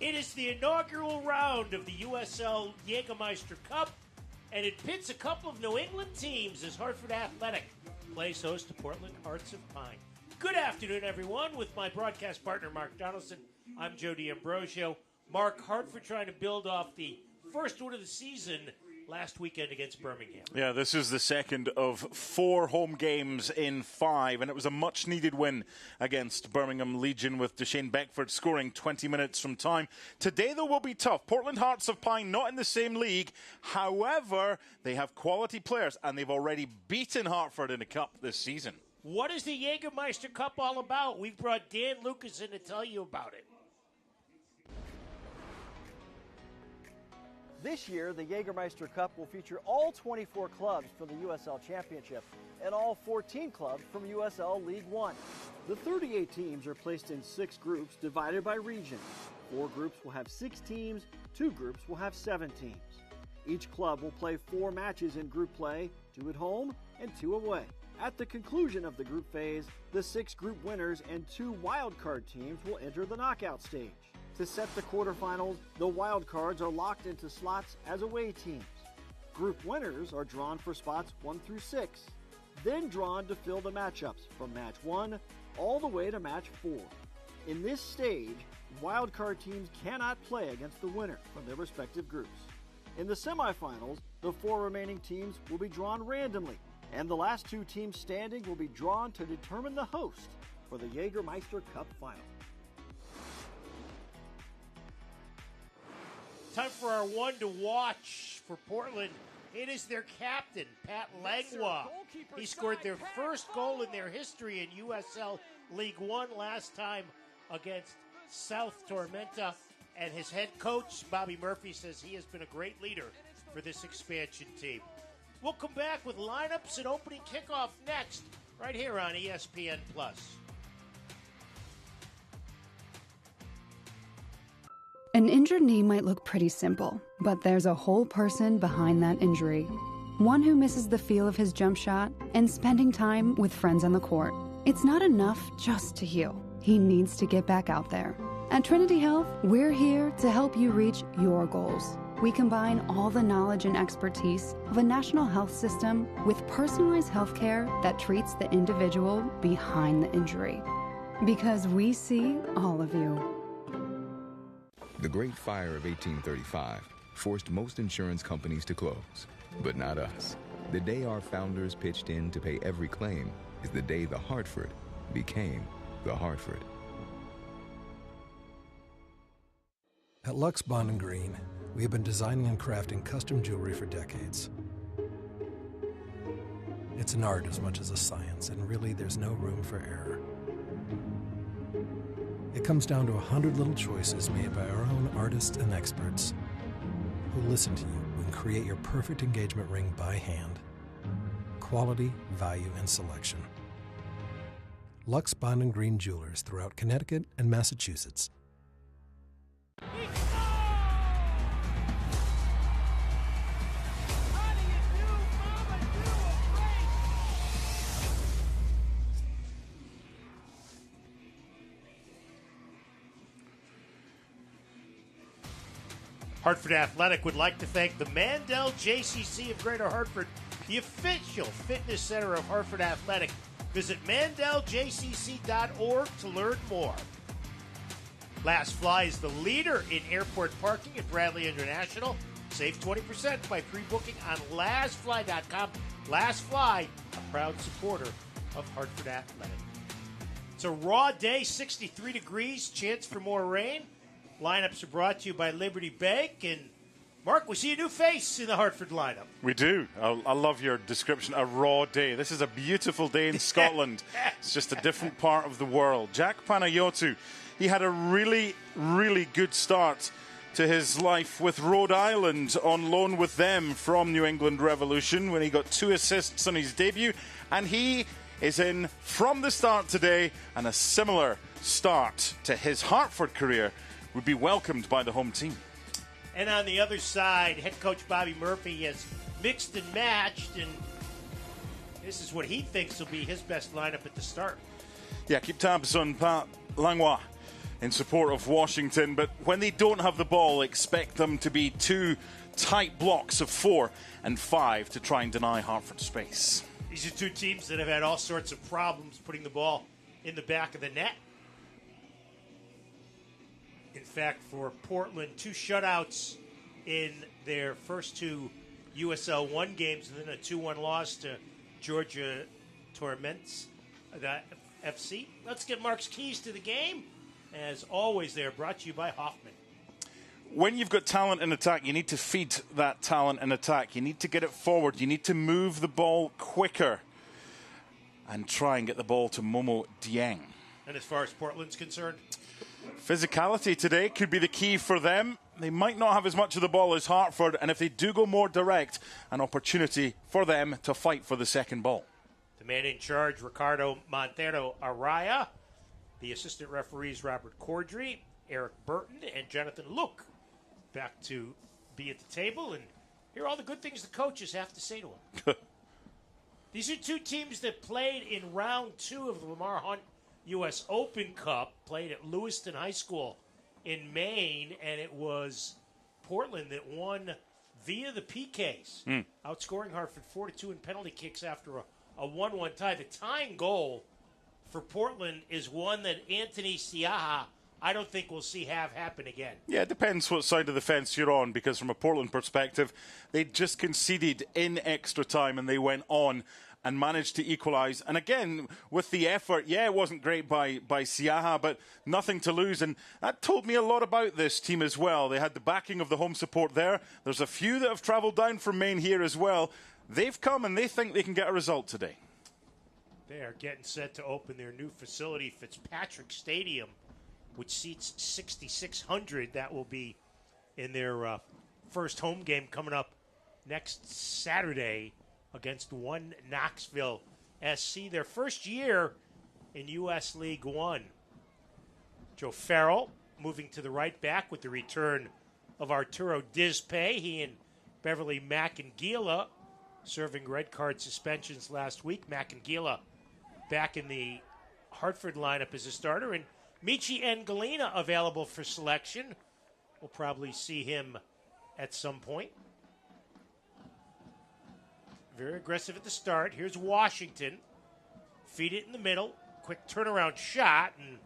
It is the inaugural round of the USL Jägermeister Cup, and it pits a couple of New England teams as Hartford Athletic plays host to Portland Hearts of Pine. Good afternoon, everyone. With my broadcast partner, Mark Donaldson, I'm Joe D'Ambrosio. Mark, Hartford trying to build off the first win of the season last weekend against Birmingham. Yeah, this is the second of 4 home games in 5, and it was a much-needed win against Birmingham Legion with Deshane Beckford scoring 20 minutes from time. Today, though, will be tough. Portland Hearts of Pine not in the same league. However, they have quality players, and they've already beaten Hartford in a cup this season. What is the Jägermeister Cup all about? We've brought Dan Lucas in to tell you about it. This year, the Jägermeister Cup will feature all 24 clubs from the USL Championship and all 14 clubs from USL League One. The 38 teams are placed in 6 groups divided by region. 4 groups will have 6 teams, 2 groups will have 7 teams. Each club will play 4 matches in group play, 2 at home and 2 away. At the conclusion of the group phase, the 6 group winners and 2 wildcard teams will enter the knockout stage. To set the quarterfinals, the wild cards are locked into slots as away teams. Group winners are drawn for spots 1 through 6, then drawn to fill the matchups from match 1 all the way to match 4. In this stage, wild card teams cannot play against the winner from their respective groups. In the semifinals, the 4 remaining teams will be drawn randomly, and the last 2 teams standing will be drawn to determine the host for the Jägermeister Cup final. Time for our one to watch for Portland. It is their captain, Pat Langlois. He scored their first goal in their history in USL League One last time against South Tormenta. And his head coach, Bobby Murphy, says he has been a great leader for this expansion team. We'll come back with lineups and opening kickoff next, right here on ESPN+. An injured knee might look pretty simple, but there's a whole person behind that injury. One who misses the feel of his jump shot and spending time with friends on the court. It's not enough just to heal. He needs to get back out there. At Trinity Health, we're here to help you reach your goals. We combine all the knowledge and expertise of a national health system with personalized health care that treats the individual behind the injury. Because we see all of you. The Great Fire of 1835 forced most insurance companies to close, but not us. The day our founders pitched in to pay every claim is the day the Hartford became the Hartford. At Lux Bond & Green, we have been designing and crafting custom jewelry for decades. It's an art as much as a science, and really there's no room for error. It comes down to 100 little choices made by our own artists and experts who listen to you and create your perfect engagement ring by hand. Quality, value, and selection. Lux Bond & Green Jewelers throughout Connecticut and Massachusetts. Hartford Athletic would like to thank the Mandel JCC of Greater Hartford, the official fitness center of Hartford Athletic. Visit mandeljcc.org to learn more. Last Fly is the leader in airport parking at Bradley International. Save 20% by pre-booking on lastfly.com. Last Fly, a proud supporter of Hartford Athletic. It's a raw day, 63 degrees, chance for more rain. Lineups are brought to you by Liberty Bank. And, Mark, we see a new face in the Hartford lineup. We do. I love your description, a raw day. This is a beautiful day in Scotland. It's just a different part of the world. Jack Panayotou, he had a really, really good start to his life with Rhode Island on loan with them from New England Revolution when he got 2 assists on his debut. And he is in from the start today, and a similar start to his Hartford career would be welcomed by the home team. And on the other side, head coach Bobby Murphy has mixed and matched, and this is what he thinks will be his best lineup at the start. Yeah, keep tabs on Pat Langlois in support of Washington. But when they don't have the ball, expect them to be 2 tight blocks of 4 and 5 to try and deny Hartford space. These are 2 teams that have had all sorts of problems putting the ball in the back of the net. In fact, for Portland, 2 shutouts in their first 2 USL 1 games, and then a 2-1 loss to Georgia Torments FC. Let's get Mark's keys to the game. As always, they're brought to you by Hoffman. When you've got talent in attack, you need to feed that talent in attack. You need to get it forward. You need to move the ball quicker and try and get the ball to Momo Dieng. And as far as Portland's concerned? Physicality today could be the key for them. They might not have as much of the ball as Hartford, and if they do go more direct, an opportunity for them to fight for the second ball. The man in charge, Ricardo Montero Araya. The assistant referees, Robert Cordry, Eric Burton, and Jonathan Luke, back to be at the table and hear all the good things the coaches have to say to them. These are 2 teams that played in round 2 of the Lamar Hunt U.S. Open Cup, played at Lewiston High School in Maine, and it was Portland that won via the PKs, outscoring Hartford 4-2 in penalty kicks after a 1-1 tie. The tying goal for Portland is one that Anthony Siaha, I don't think we'll see have happen again. Yeah, it depends what side of the fence you're on, because from a Portland perspective, they just conceded in extra time and they went on and managed to equalise. And again, with the effort, yeah, it wasn't great by Siaha, but nothing to lose. And that told me a lot about this team as well. They had the backing of the home support there. There's a few that have travelled down from Maine here as well. They've come and they think they can get a result today. They are getting set to open their new facility, Fitzpatrick Stadium, which seats 6,600. That will be in their first home game coming up next Saturday against One Knoxville SC. Their first year in U.S. League One. Joe Farrell moving to the right back with the return of Arturo Dizpe. He and Beverly Macangila serving red card suspensions last week. Macangila back in the Hartford lineup as a starter. And Michi Angelina available for selection. We'll probably see him at some point. Very aggressive at the start. Here's Washington. Feed it in the middle. Quick turnaround shot, and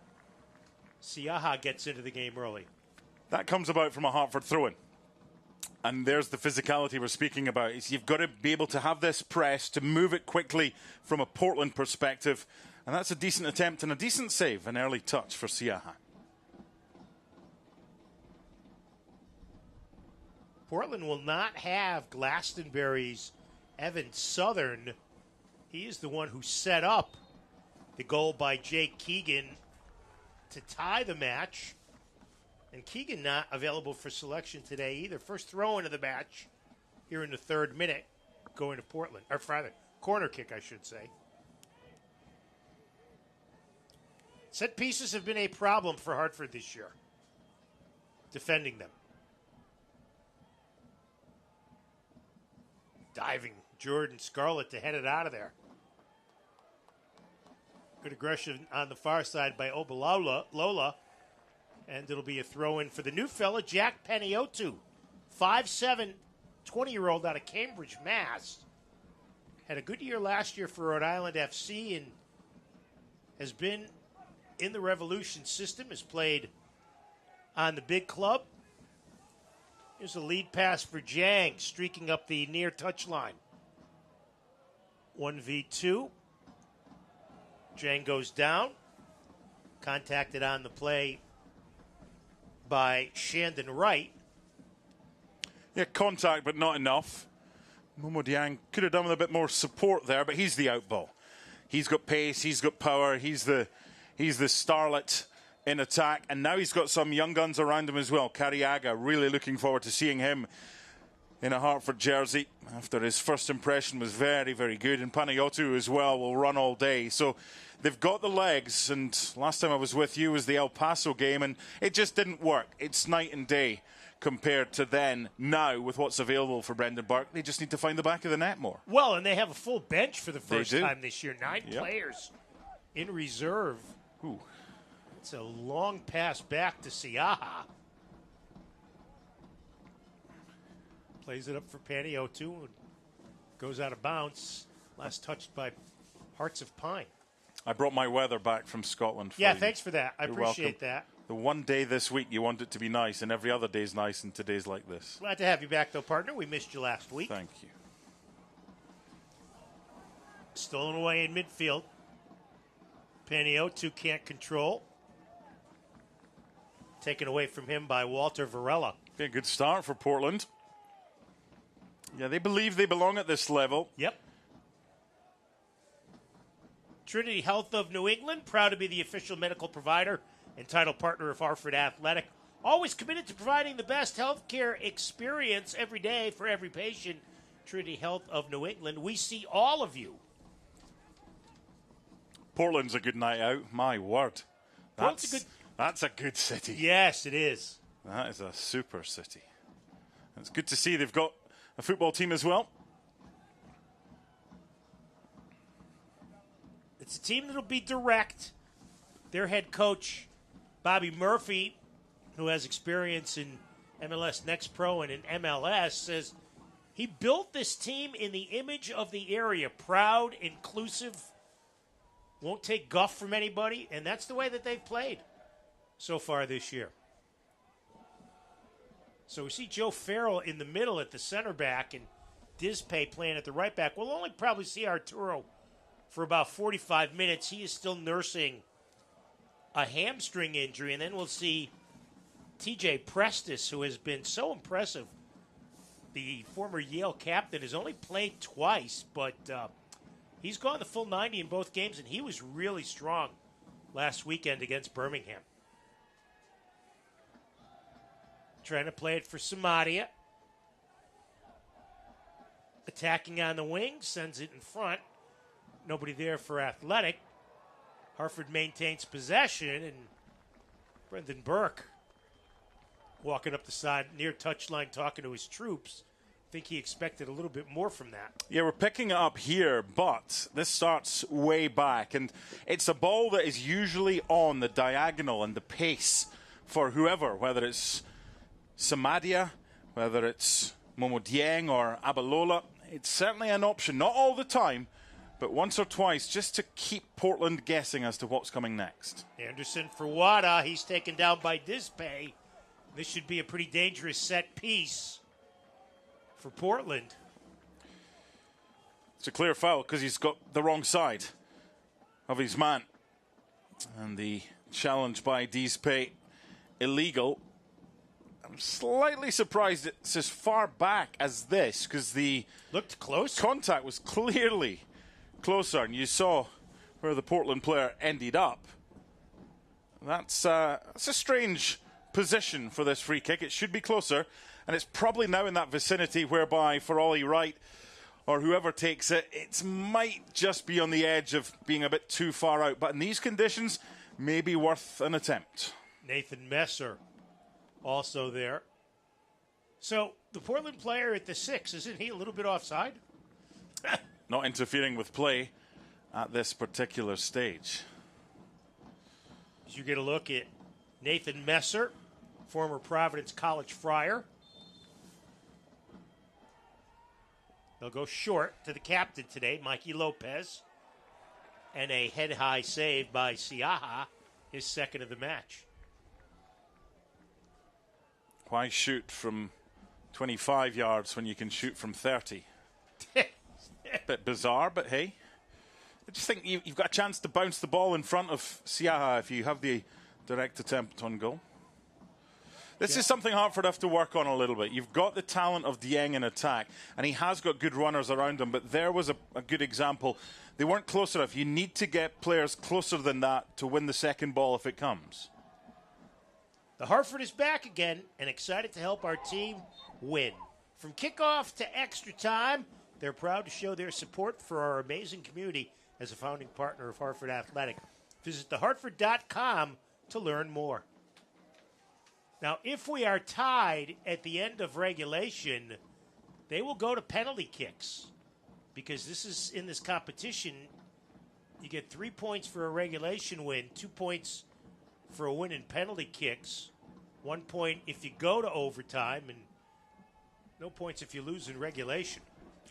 Siaha gets into the game early. That comes about from a Hartford throw-in. And there's the physicality we're speaking about. Is you've got to be able to have this press, to move it quickly from a Portland perspective. And that's a decent attempt and a decent save, an early touch for Siaha. Portland will not have Glastonbury's Evan Southern. He is the one who set up the goal by Jake Keegan to tie the match. And Keegan not available for selection today either. First throw into the match here in the 3rd minute going to Portland. Or rather, corner kick, I should say. Set pieces have been a problem for Hartford this year. Defending them. Diving Jordan Scarlett to head it out of there. Good aggression on the far side by Lola. And it'll be a throw-in for the new fella, Jack Paniotu. 5'7", 20-year-old out of Cambridge, Mass. Had a good year last year for Rhode Island FC and has been in the Revolution system, has played on the big club. Here's a lead pass for Jang, streaking up the near touchline. 1v2. Jang goes down. Contacted on the play by Shandon Wright. Yeah, contact, but not enough. Momo Dieng could have done with a bit more support there, but he's the outball. He's got pace, he's got power, he's the starlet in attack, and now he's got some young guns around him as well. Cariaga, really looking forward to seeing him in a Hartford jersey after his first impression was very, very good. And Panayiotou as well will run all day. So they've got the legs, and last time I was with you was the El Paso game, and it just didn't work. It's night and day compared to then. Now, with what's available for Brendan Burke, they just need to find the back of the net more. Well, and they have a full bench for the first time this year. 9 players in reserve. Ooh. It's a long pass back to Siaha. Plays it up for Panayiotou and goes out of bounds. Last touched by Hearts of Pine. I brought my weather back from Scotland for Yeah, you. thanks for that. I appreciate that. The one day this week you want it to be nice, and every other day is nice, and today's like this. Glad to have you back, though, partner. We missed you last week. Thank you. Stolen away in midfield. Panayiotou can't control. Taken away from him by Walter Varela. Be a good start for Portland. Yeah, they believe they belong at this level. Yep. Trinity Health of New England, proud to be the official medical provider and title partner of Hartford Athletic. Always committed to providing the best healthcare experience every day for every patient. Trinity Health of New England, we see all of you. Portland's a good night out. My word. That's a good city. Yes, it is. That is a super city. It's good to see they've got a football team as well. It's a team that'll be direct. Their head coach, Bobby Murphy, who has experience in MLS Next Pro and in MLS, says he built this team in the image of the area. Proud, inclusive, won't take guff from anybody, and that's the way that they've played so far this year. So we see Joe Farrell in the middle at the center back and Dispay playing at the right back. We'll only probably see Arturo for about 45 minutes. He is still nursing a hamstring injury, and then we'll see TJ Prestis, who has been so impressive. The former Yale captain has only played twice, but he's gone the full 90 in both games, and he was really strong last weekend against Birmingham. Trying to play it for Samadia. Attacking on the wing, sends it in front. Nobody there for Athletic. Hartford maintains possession, and Brendan Burke walking up the side near touchline talking to his troops. I think he expected a little bit more from that. Yeah, we're picking it up here, but this starts way back, and it's a ball that is usually on the diagonal and the pace for whoever, whether it's Samadia, whether it's Momo Dieng or Abalola. It's certainly an option, not all the time, but once or twice, just to keep Portland guessing as to what's coming next. Anderson for Wada. He's taken down by Dispay. This should be a pretty dangerous set piece for Portland. It's a clear foul because he's got the wrong side of his man. And the challenge by Dispay, illegal. I'm slightly surprised it's as far back as this because the looked close. Contact was clearly closer, and you saw where the Portland player ended up. That's a strange position for this free kick. It should be closer, and it's probably now in that vicinity whereby for Ollie Wright or whoever takes it, it might just be on the edge of being a bit too far out. But in these conditions, maybe worth an attempt. Nathan Messer also there. So the Portland player at the 6, isn't he a little bit offside? Not interfering with play at this particular stage. As you get a look at Nathan Messer, former Providence College Friar. They'll go short to the captain today, Mikey Lopez. And a head-high save by Siaha, his second of the match. Why shoot from 25 yards when you can shoot from 30? Bit bizarre, but hey. I just think you've got a chance to bounce the ball in front of Siaha if you have the direct attempt on goal. This is something Hartford have to work on a little bit. You've got the talent of Dieng in attack, and he has got good runners around him, but there was a good example. They weren't close enough. You need to get players closer than that to win the second ball if it comes. The Hartford is back again and excited to help our team win. From kickoff to extra time, they're proud to show their support for our amazing community as a founding partner of Hartford Athletic. Visit thehartford.com to learn more. Now, if we are tied at the end of regulation, they will go to penalty kicks because this is in this competition. You get 3 points for a regulation win, 2 points for a win in penalty kicks. 1 point if you go to overtime, and no points if you lose in regulation.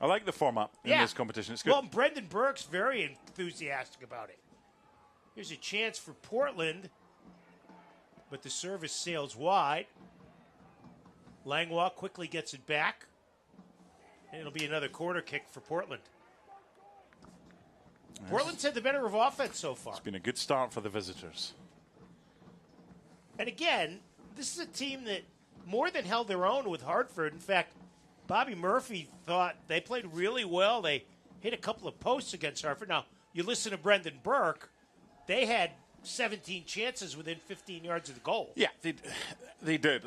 I like the format in this competition. It's good. Well, Brendan Burke's very enthusiastic about it. Here's a chance for Portland, but the service sails wide. Langlois quickly gets it back, and it'll be another corner kick for Portland. Yes. Portland's had the better of offense so far. It's been a good start for the visitors. And again, this is a team that more than held their own with Hartford. In fact, Bobby Murphy thought they played really well. They hit a couple of posts against Hartford. Now, you listen to Brendan Burke, they had 17 chances within 15 yards of the goal. Yeah, they did.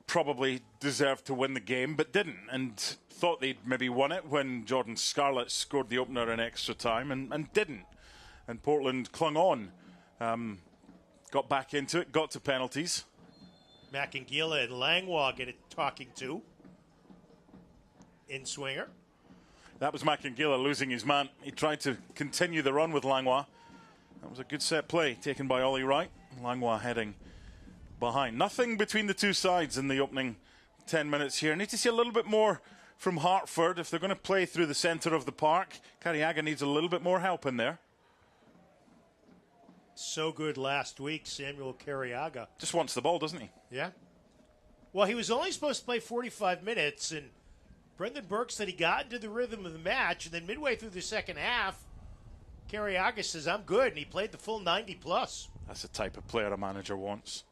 Probably deserved to win the game, but didn't. And thought they'd maybe won it when Jordan Scarlett scored the opener in extra time and didn't. And Portland clung on. Got back into it, got to penalties. Macangila and Langlois get it talking to. In swinger. That was Macangila losing his man. He tried to continue the run with Langlois. That was a good set play taken by Ollie Wright. Langlois heading behind. Nothing between the two sides in the opening 10 minutes here. Need to see a little bit more from Hartford if they're going to play through the centre of the park. Carriaga needs a little bit more help in there. So good last week, Samuel Carriaga. Just wants the ball, doesn't he? Yeah. Well, he was only supposed to play 45 minutes, and Brendan Burke said he got into the rhythm of the match, and then midway through the second half, Carriaga says, I'm good, and he played the full 90-plus. That's the type of player a manager wants.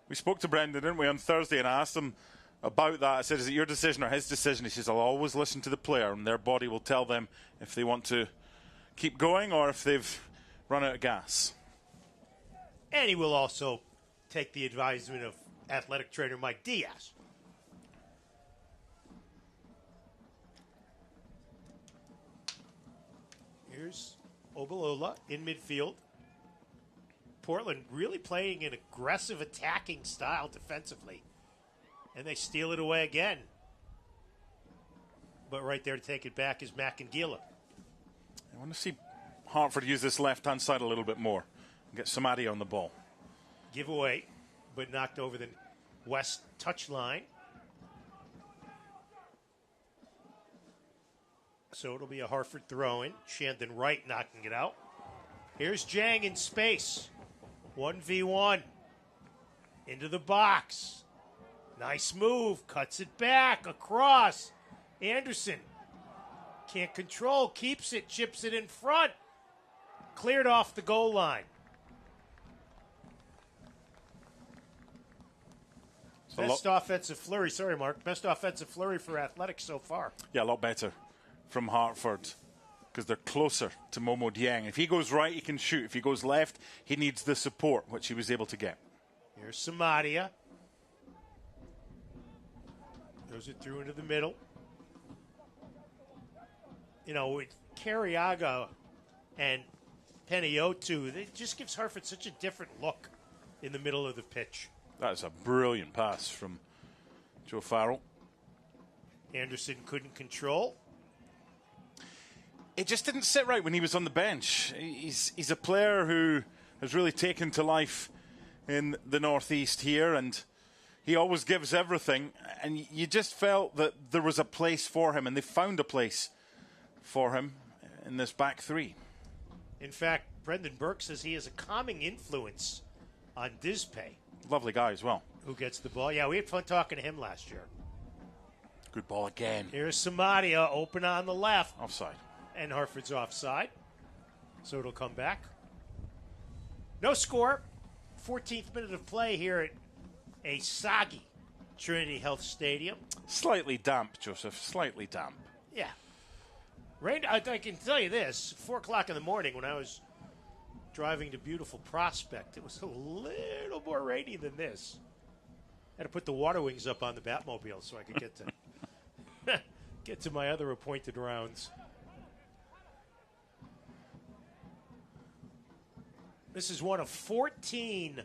We spoke to Brendan, didn't we, on Thursday, and I asked him about that. I said, is it your decision or his decision? He says, I'll always listen to the player, and their body will tell them if they want to keep going or if they've run out of gas. And he will also take the advisement of athletic trainer Mike Diaz. Here's Ogalola in midfield. Portland really playing an aggressive attacking style defensively. And they steal it away again. But right there to take it back is Macangila. I want to see Hartford use this left-hand side a little bit more and get Samadi on the ball. Give away, but knocked over the west touchline. So it'll be a Hartford throw-in. Shandon Wright knocking it out. Here's Jang in space. 1v1. Into the box. Nice move. Cuts it back. Across. Anderson. Can't control. Keeps it. Chips it in front. Cleared off the goal line. Best offensive flurry. Sorry, Mark. Best offensive flurry for Athletics so far. Yeah, a lot better from Hartford because they're closer to Momo Dieng. If he goes right, he can shoot. If he goes left, he needs the support, which he was able to get. Here's Samadia. Throws it through into the middle. You know, with Carriaga and Peniotu, it just gives Hartford such a different look in the middle of the pitch. That is a brilliant pass from Joe Farrell. Anderson couldn't control. It just didn't sit right when he was on the bench. He's a player who has really taken to life in the Northeast here, and he always gives everything. And you just felt that there was a place for him, and they found a place for him in this back three. In fact, Brendan Burke says he has a calming influence on Dispay. Lovely guy as well. Who gets the ball. Yeah, we had fun talking to him last year. Good ball again. Here's Samadia open on the left. Offside. And Hartford's offside. So it'll come back. No score. 14th minute of play here at a soggy Trinity Health Stadium. Slightly damp, Joseph. Slightly damp. Yeah. Rain. I can tell you this. 4 o'clock in the morning when I was driving to beautiful Prospect, it was a little more rainy than this. Had to put the water wings up on the Batmobile so I could get to get to my other appointed rounds. This is one of 14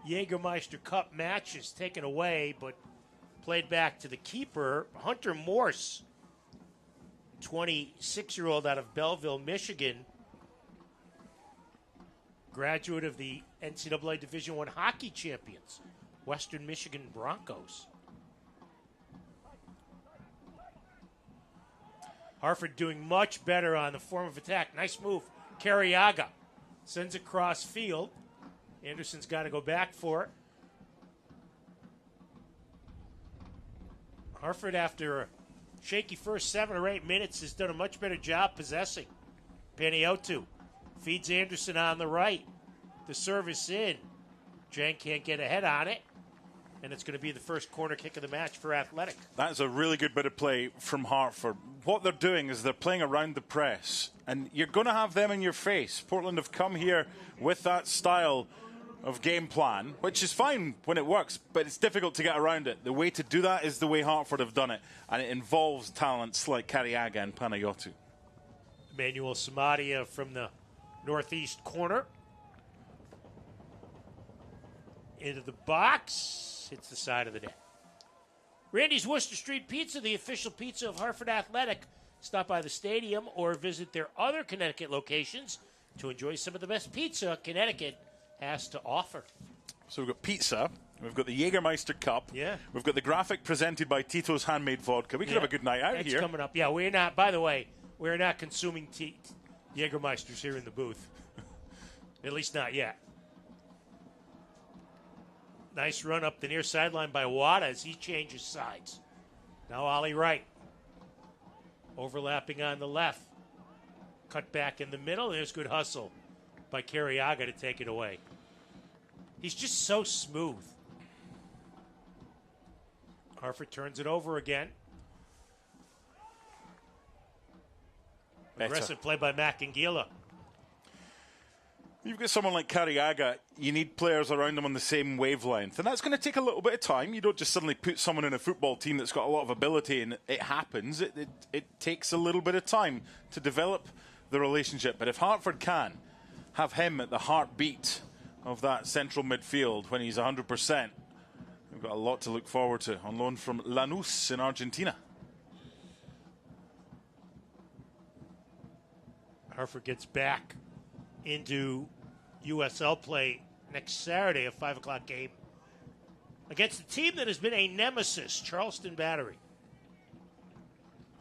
Jägermeister Cup matches taken away, but played back to the keeper, Hunter Morse, 26-year-old out of Belleville, Michigan. graduate of the NCAA Division I hockey champions, Western Michigan Broncos. Hartford doing much better on the form of attack. Nice move. Carriaga sends it cross field. Anderson's got to go back for it. Hartford, after a shaky first 7 or 8 minutes, has done a much better job possessing. Panayiotou feeds Anderson on the right. The service in. Jang can't get ahead on it. And it's going to be the first corner kick of the match for Athletic. That's a really good bit of play from Hartford. What they're doing is they're playing around the press. And you're going to have them in your face. Portland have come here with that style of game plan, which is fine when it works, but it's difficult to get around it. The way to do that is the way Hartford have done it. And it involves talents like Carriaga and Panayiotou. Emmanuel Samadia from the northeast corner. Into the box. Hits the side of the net. Randy's Worcester Street Pizza, the official pizza of Hartford Athletic. Stop by the stadium or visit their other Connecticut locations to enjoy some of the best pizza Connecticut has to offer. So we've got pizza. We've got the Jägermeister Cup. Yeah. We've got the graphic presented by Tito's Handmade Vodka. We could have a good night out That's here. coming up. Yeah, we're not, by the way, we're not consuming Jägermeisters here in the booth. At least not yet. Nice run up the near sideline by Wada as he changes sides. Now Ollie Wright. Overlapping on the left. Cut back in the middle. There's good hustle by Carriaga to take it away. He's just so smooth. Hartford turns it over again. Aggressive play by Macangila. You've got someone like Carriaga, you need players around him on the same wavelength. And that's going to take a little bit of time. You don't just suddenly put someone in a football team that's got a lot of ability and it happens. It takes a little bit of time to develop the relationship. But if Hartford can have him at the heartbeat of that central midfield when he's 100%, we've got a lot to look forward to on loan from Lanús in Argentina. Hartford gets back into USL play next Saturday, a 5 o'clock game against a team that has been a nemesis, Charleston Battery.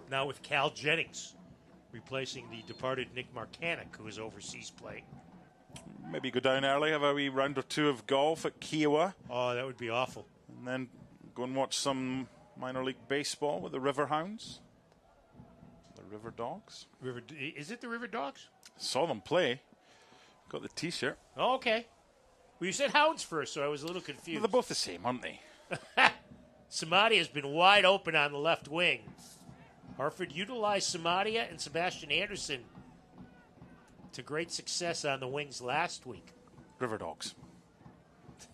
Now with Cal Jennings replacing the departed Nick Marcanic, who is overseas playing. Maybe go down early, have a wee round or two of golf at Kiowa. Oh, that would be awful. And then go and watch some minor league baseball with the River Hounds. The River Dogs. Is it the River Dogs? Saw them play. Got the T-shirt. Oh, okay. Well, you said Hounds first, so I was a little confused. Well, they're both the same, aren't they? Samadia has been wide open on the left wing. Hartford utilized Samadia and Sebastian Anderson to great success on the wings last week. River Dogs.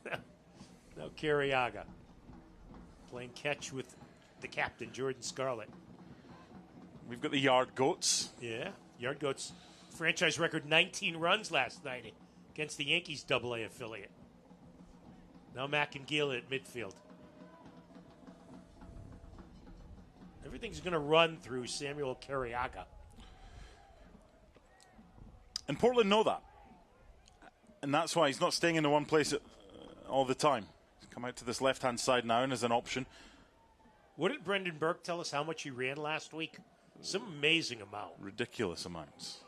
Now Carriaga playing catch with the captain, Jordan Scarlett. We've got the Yard Goats. Yeah, Yard Goats. Franchise record 19 runs last night against the Yankees AA affiliate. Now Macangila at midfield. Everything's going to run through Samuel Carriaga. And Portland know that. And that's why he's not staying in the one place all the time. He's come out to this left-hand side now and as an option. What did Brendan Burke tell us how much he ran last week? Some amazing amount. Ridiculous amounts.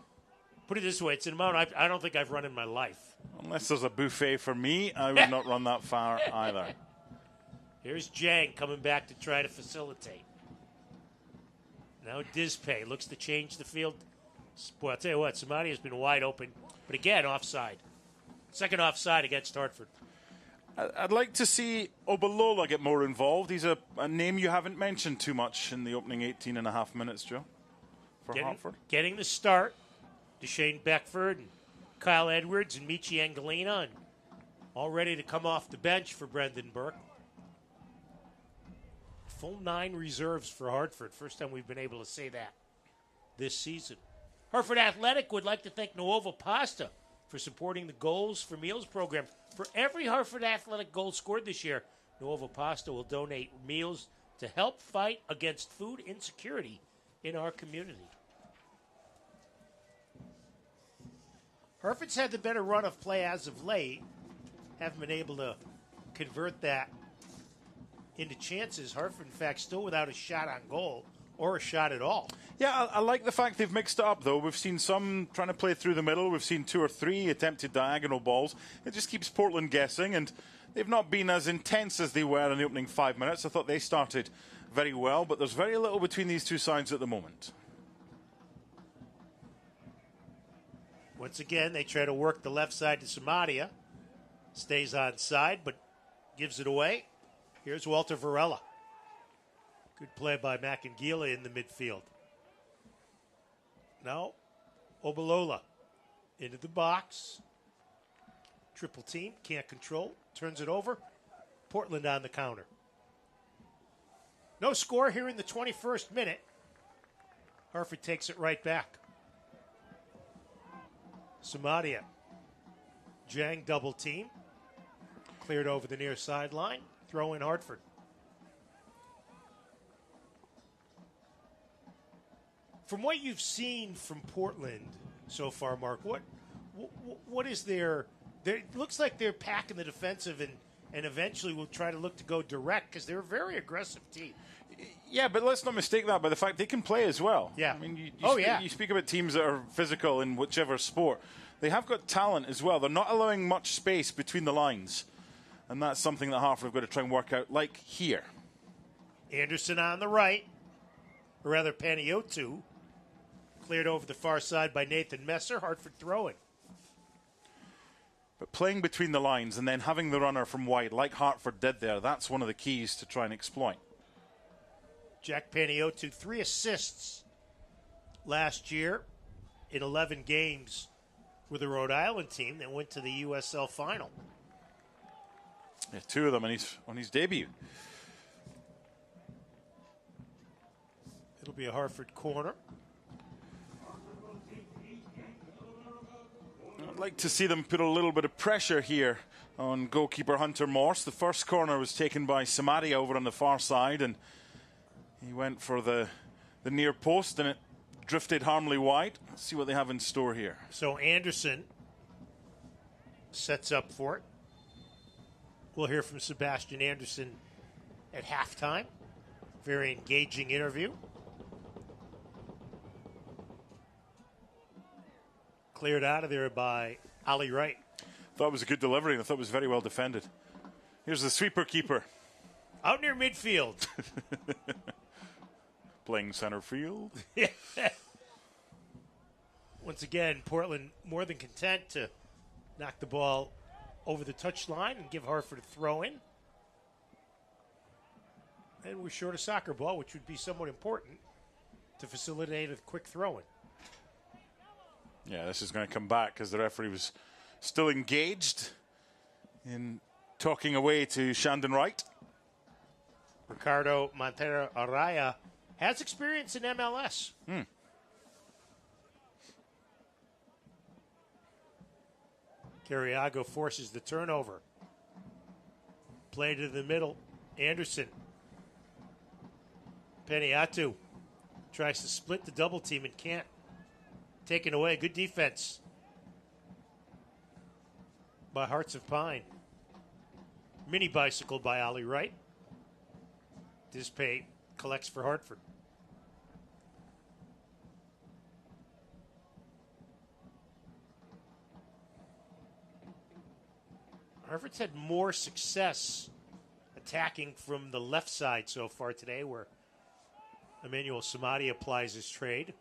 Put it this way, it's an amount I don't think I've run in my life. Unless there's a buffet for me, I would not run that far either. Here's Jang coming back to try to facilitate. Now Dizpay looks to change the field. Boy, I'll tell you what, Samadia has been wide open. But again, offside. Second offside against Hartford. I'd like to see Obalola get more involved. He's a name you haven't mentioned too much in the opening 18 and a half minutes, Joe, for Hartford. Getting the start. Deshane Beckford and Kyle Edwards and Michi Angelina, and all ready to come off the bench for Brendan Burke. Full 9 reserves for Hartford. First time we've been able to say that this season. Hartford Athletic would like to thank Nuova Pasta for supporting the Goals for Meals program. For every Hartford Athletic goal scored this year, Nuova Pasta will donate meals to help fight against food insecurity in our community. Hartford's had the better run of play as of late. Haven't been able to convert that into chances. Hartford, in fact, still without a shot on goal or a shot at all. Yeah, I like the fact they've mixed it up, though. We've seen some trying to play through the middle. We've seen 2 or 3 attempted diagonal balls. It just keeps Portland guessing, and they've not been as intense as they were in the opening 5 minutes. I thought they started very well, but there's very little between these two sides at the moment. Once again, they try to work the left side to Samadia. Stays on side, but gives it away. Here's Walter Varela. Good play by Macangila in the midfield. Now, Obalola into the box. Triple team, can't control. Turns it over. Portland on the counter. No score here in the 21st minute. Hartford takes it right back. Samadia. Jang double team. Cleared over the near sideline. Throw in Hartford. From what you've seen from Portland so far, Mark, what is their it looks like they're packing the defensive and eventually will try to look to go direct because they're a very aggressive team. Yeah, but let's not mistake that by the fact they can play as well. Yeah. I mean, you speak about teams that are physical in whichever sport. They have got talent as well. They're not allowing much space between the lines. And that's something that Hartford have got to try and work out, like here. Anderson on the right, or rather Paniotu, cleared over the far side by Nathan Messer. Hartford throwing. But playing between the lines and then having the runner from wide, like Hartford did there, that's one of the keys to try and exploit. Jack Paniotu, 3 assists last year in 11 games with the Rhode Island team that went to the USL final. Yeah, 2 of them on his debut. It'll be a Hartford corner. I'd like to see them put a little bit of pressure here on goalkeeper Hunter Morse. The first corner was taken by Samadia over on the far side, and he went for the near post, and it drifted harmlessly wide. Let's see what they have in store here. So Anderson sets up for it. We'll hear from Sebastian Anderson at halftime. Very engaging interview. Cleared out of there by Ali Wright. Thought it was a good delivery, and I thought it was very well defended. Here's the sweeper keeper. Out near midfield. Playing center field. Once again, Portland more than content to knock the ball over the touchline and give Hartford a throw in. And we're short a soccer ball, which would be somewhat important to facilitate a quick throw in. Yeah, this is going to come back because the referee was still engaged in talking away to Shandon Wright. Ricardo Montero Araya has experience in MLS. Carriago forces the turnover. Play to the middle. Anderson. Peniatu tries to split the double team and can't. Taken away. Good defense by Hearts of Pine. Mini bicycle by Ollie Wright. Dispay collects for Hartford. Hartford's had more success attacking from the left side so far today, where Emmanuel Samadi applies his trade.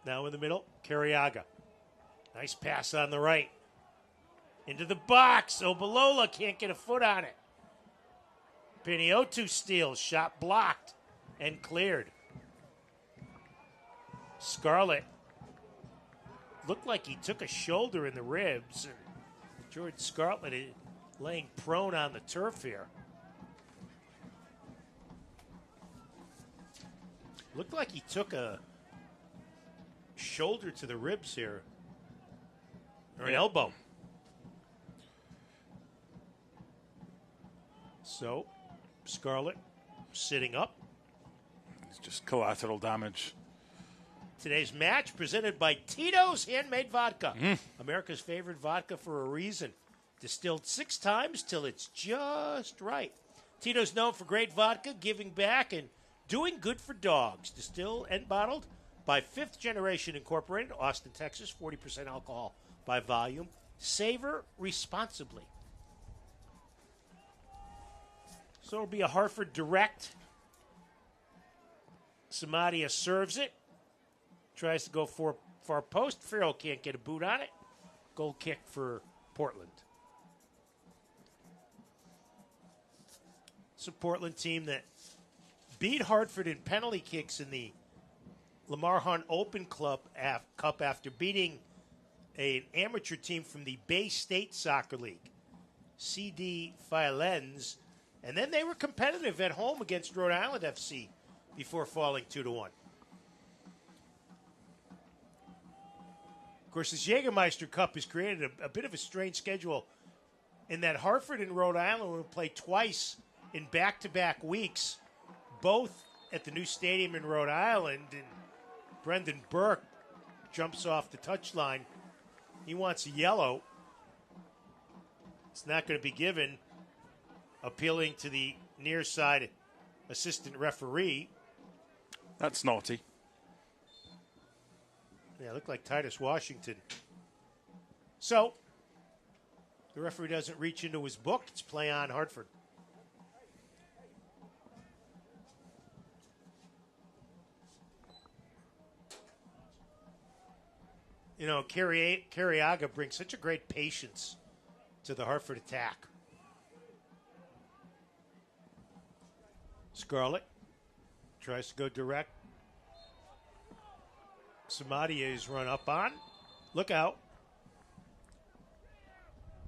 Now in the middle, Carriaga. Nice pass on the right. Into the box. Obalola can't get a foot on it. Paniotu steals. Shot blocked and cleared. Scarlett looked like he took a shoulder in the ribs. And Jordan Scarlett is laying prone on the turf here. Looked like he took a shoulder to the ribs here. Or an elbow. So, Scarlett sitting up. It's just collateral damage Today's match presented by Tito's Handmade Vodka. America's favorite vodka for a reason. Distilled 6 times till it's just right. Tito's known for great vodka, giving back, and doing good for dogs. Distilled and bottled by 5th Generation Incorporated, Austin, Texas. 40% alcohol by volume. Savor responsibly. So it'll be a Hartford direct. Samadia serves it. Tries to go for far post. Farrell can't get a boot on it. Goal kick for Portland. It's a Portland team that beat Hartford in penalty kicks in the Lamar Hunt Open Cup after beating an amateur team from the Bay State Soccer League, CD Filens. And then they were competitive at home against Rhode Island FC before falling 2-1. Of course, this Jägermeister Cup has created a bit of a strange schedule in that Hartford and Rhode Island will play twice in back-to-back weeks, both at the new stadium in Rhode Island. And Brendan Burke jumps off the touchline. He wants a yellow. It's not going to be given, appealing to the near side assistant referee. That's naughty. Yeah, it looked like Titus Washington. So, the referee doesn't reach into his book. It's play on Hartford. You know, Carriaga brings such a great patience to the Hartford attack. Scarlett tries to go direct. Samadia is run up on. Look out.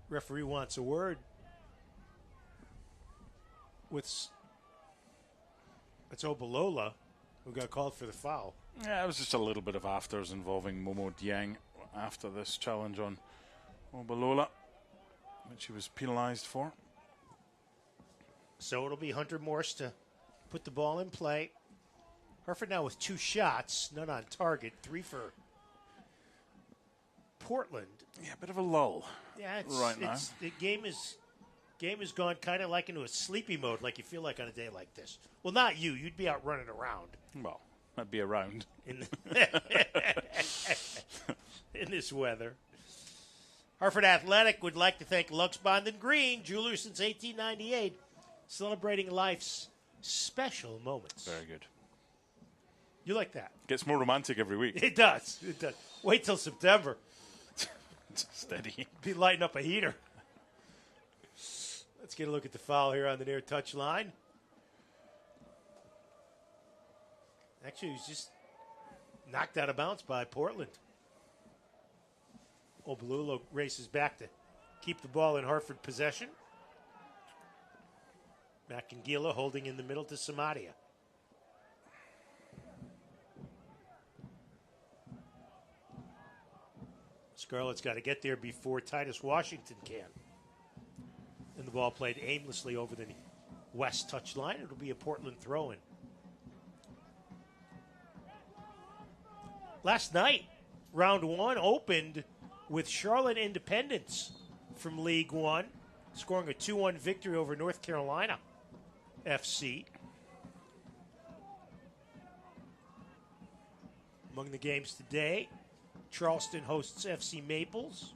Referee wants a word with it's Obalola, who got called for the foul. Yeah, it was just a little bit of afters involving Momo Dieng after this challenge on Obalola, which he was penalised for. So it'll be Hunter Morse to put the ball in play. Hartford now with 2 shots, none on target, 3 for Portland. Yeah, a bit of a lull. Yeah, now. The game has gone kind of like into a sleepy mode, like you feel like on a day like this. Well, not you. You'd be out running around. Well, I'd be around. In this weather. Hartford Athletic would like to thank Lux Bond and Green, jewelers since 1898, celebrating life's special moments. Very good. You like that? Gets more romantic every week. It does. It does. Wait till September. Steady. Be lighting up a heater. Let's get a look at the foul here on the near touch line. Actually, he was just knocked out of bounds by Portland. Obalola races back to keep the ball in Hartford possession. Macangila holding in the middle to Samadia. Scarlett's got to get there before Titus Washington can. And the ball played aimlessly over the west touchline. It'll be a Portland throw-in. Last night, round 1 opened with Charlotte Independence from League One, scoring a 2-1 victory over North Carolina FC. Among the games today, Charleston hosts FC Maples.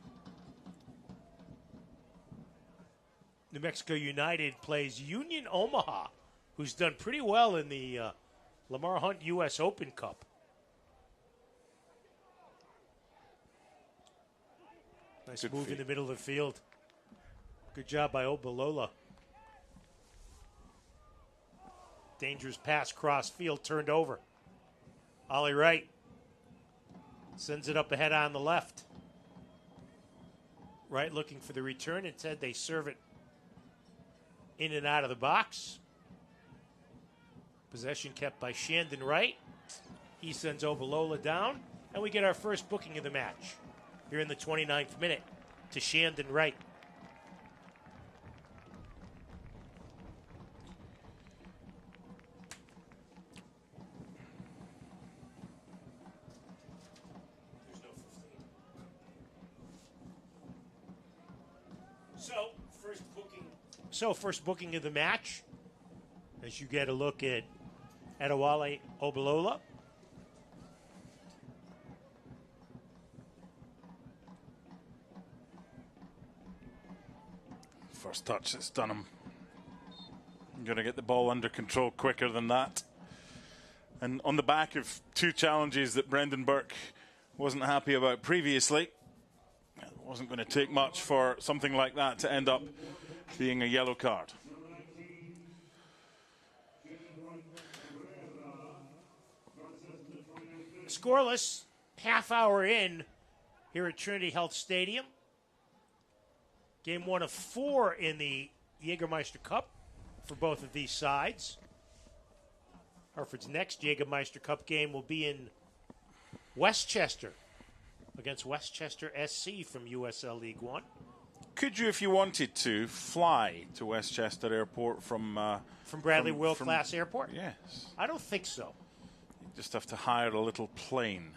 New Mexico United plays Union Omaha, who's done pretty well in the Lamar Hunt U.S. Open Cup. Nice Good move feat. in the middle of the field. Good job by Obalola. Dangerous pass cross field turned over. Ollie Wright sends it up ahead on the left. Wright looking for the return. Instead, they serve it in and out of the box. Possession kept by Shandon Wright. He sends Obalola down, and we get our first booking of the match here in the 29th minute to Shandon Wright. First booking of the match, as you get a look at Adewale Obalola. First touch, it's done him. Going to get the ball under control quicker than that. And on the back of two challenges that Brendan Burke wasn't happy about previously, it wasn't going to take much for something like that to end up being a yellow card. Scoreless, half hour in here at Trinity Health Stadium. Game 1 of 4 in the Jägermeister Cup for both of these sides. Hartford's next Jägermeister Cup game will be in Westchester against Westchester SC from USL League One. Could you, if you wanted to, fly to Westchester Airport from Bradley World Class Airport? Yes. I don't think so. You just have to hire a little plane.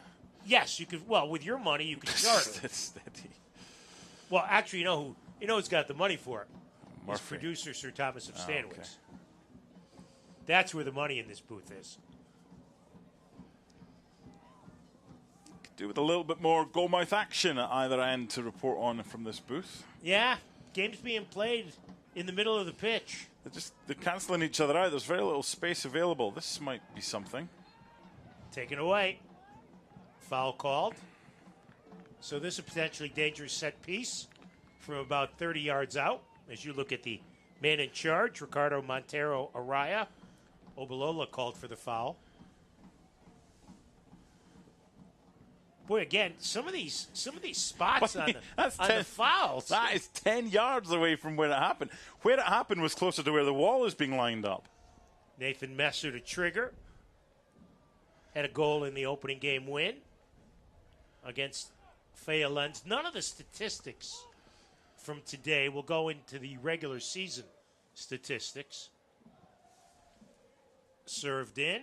Yes, you could. Well, with your money, you could charter. It's steady. Well, actually, you know who's got the money for it? His Murphy. producer, Sir Thomas of Stanwix. Okay. That's where the money in this booth is. Could do with a little bit more goalmouth action at either end to report on from this booth. Yeah, games being played in the middle of the pitch. They're cancelling each other out. There's very little space available. This might be something. Taken away. Foul called. So this is a potentially dangerous set piece from about 30 yards out. As you look at the man in charge, Ricardo Montero Araya. Obalola called for the foul. Boy, again, some of these spots on the fouls. That is 10 yards away from where it happened. Where it happened was closer to where the wall is being lined up. Nathan Messer to trigger. Had a goal in the opening game win against Faya Lens. None of the statistics from today will go into the regular season statistics. Served in.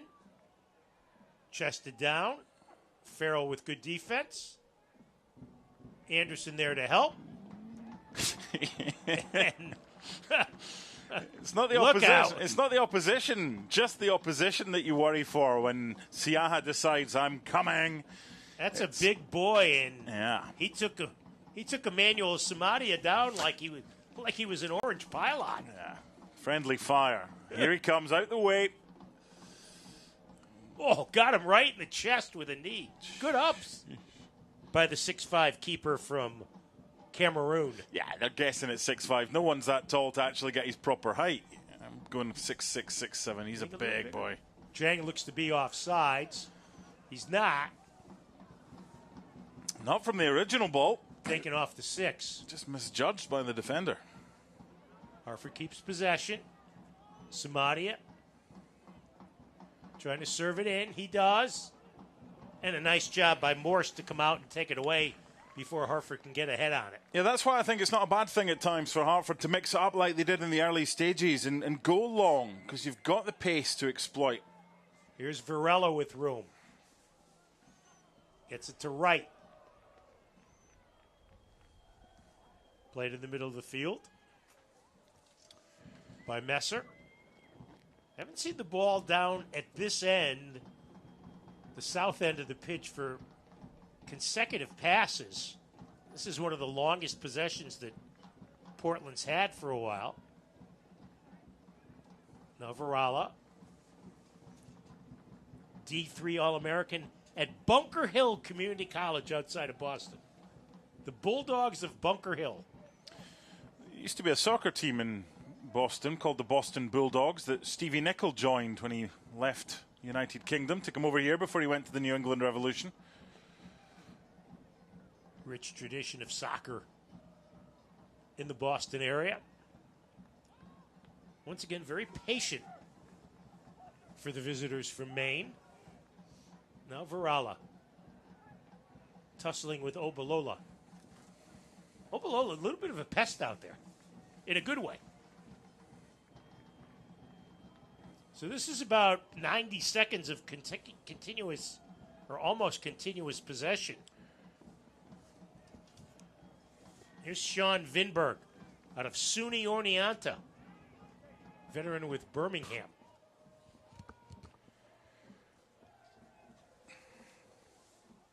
Chested down. Farrell with good defense. Anderson there to help. It's not the opposition. It's not the opposition. Just the opposition that you worry for when Siaha decides I'm coming. That's a big boy, and yeah, he took Emmanuel Samadia down like he was an orange pylon. Yeah. Friendly fire. Here he comes out the way. Oh, got him right in the chest with a knee. Good ups by the 6'5" keeper from Cameroon. Yeah, they're guessing at 6'5". No one's that tall to actually get his proper height. I'm going 6'6", 6'7". He's a big boy. Jang looks to be offsides. He's not. Not from the original ball. Taken off the 6. Just misjudged by the defender. Hartford keeps possession. Samadia trying to serve it in. He does. And a nice job by Morse to come out and take it away before Hartford can get ahead on it. Yeah, that's why I think it's not a bad thing at times for Hartford to mix it up like they did in the early stages and go long, because you've got the pace to exploit. Here's Varela with room. Gets it to right. Played in the middle of the field by Messer. Haven't seen the ball down at this end, the south end of the pitch, for consecutive passes. This is one of the longest possessions that Portland's had for a while. Now Varela, D3 All-American at Bunker Hill Community College outside of Boston. The Bulldogs of Bunker Hill. There used to be a soccer team in Boston called the Boston Bulldogs that Stevie Nicol joined when he left United Kingdom. Took him over a year before he went to the New England Revolution. Rich tradition of soccer in the Boston area. Once again, very patient for the visitors from Maine. Now Varela tussling with Obalola. Obalola, a little bit of a pest out there, in a good way. So this is about 90 seconds of continuous or almost continuous possession. Here's Sean Vinberg. out of SUNY Oneonta, veteran with Birmingham.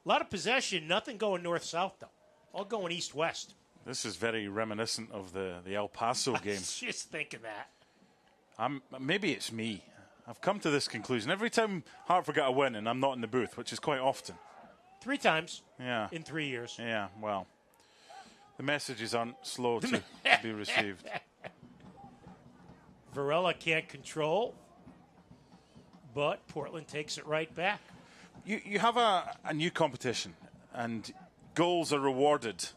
A lot of possession, nothing going north-south, though. All going east-west. This is very reminiscent of the El Paso game. I was just thinking that. Maybe it's me. I've come to this conclusion. Every time Hartford got a win and I'm not in the booth, which is quite often. 3 times in 3 years. Yeah, well, the messages aren't slow to be received. Varela can't control, but Portland takes it right back. You have a new competition, and goals are rewarded.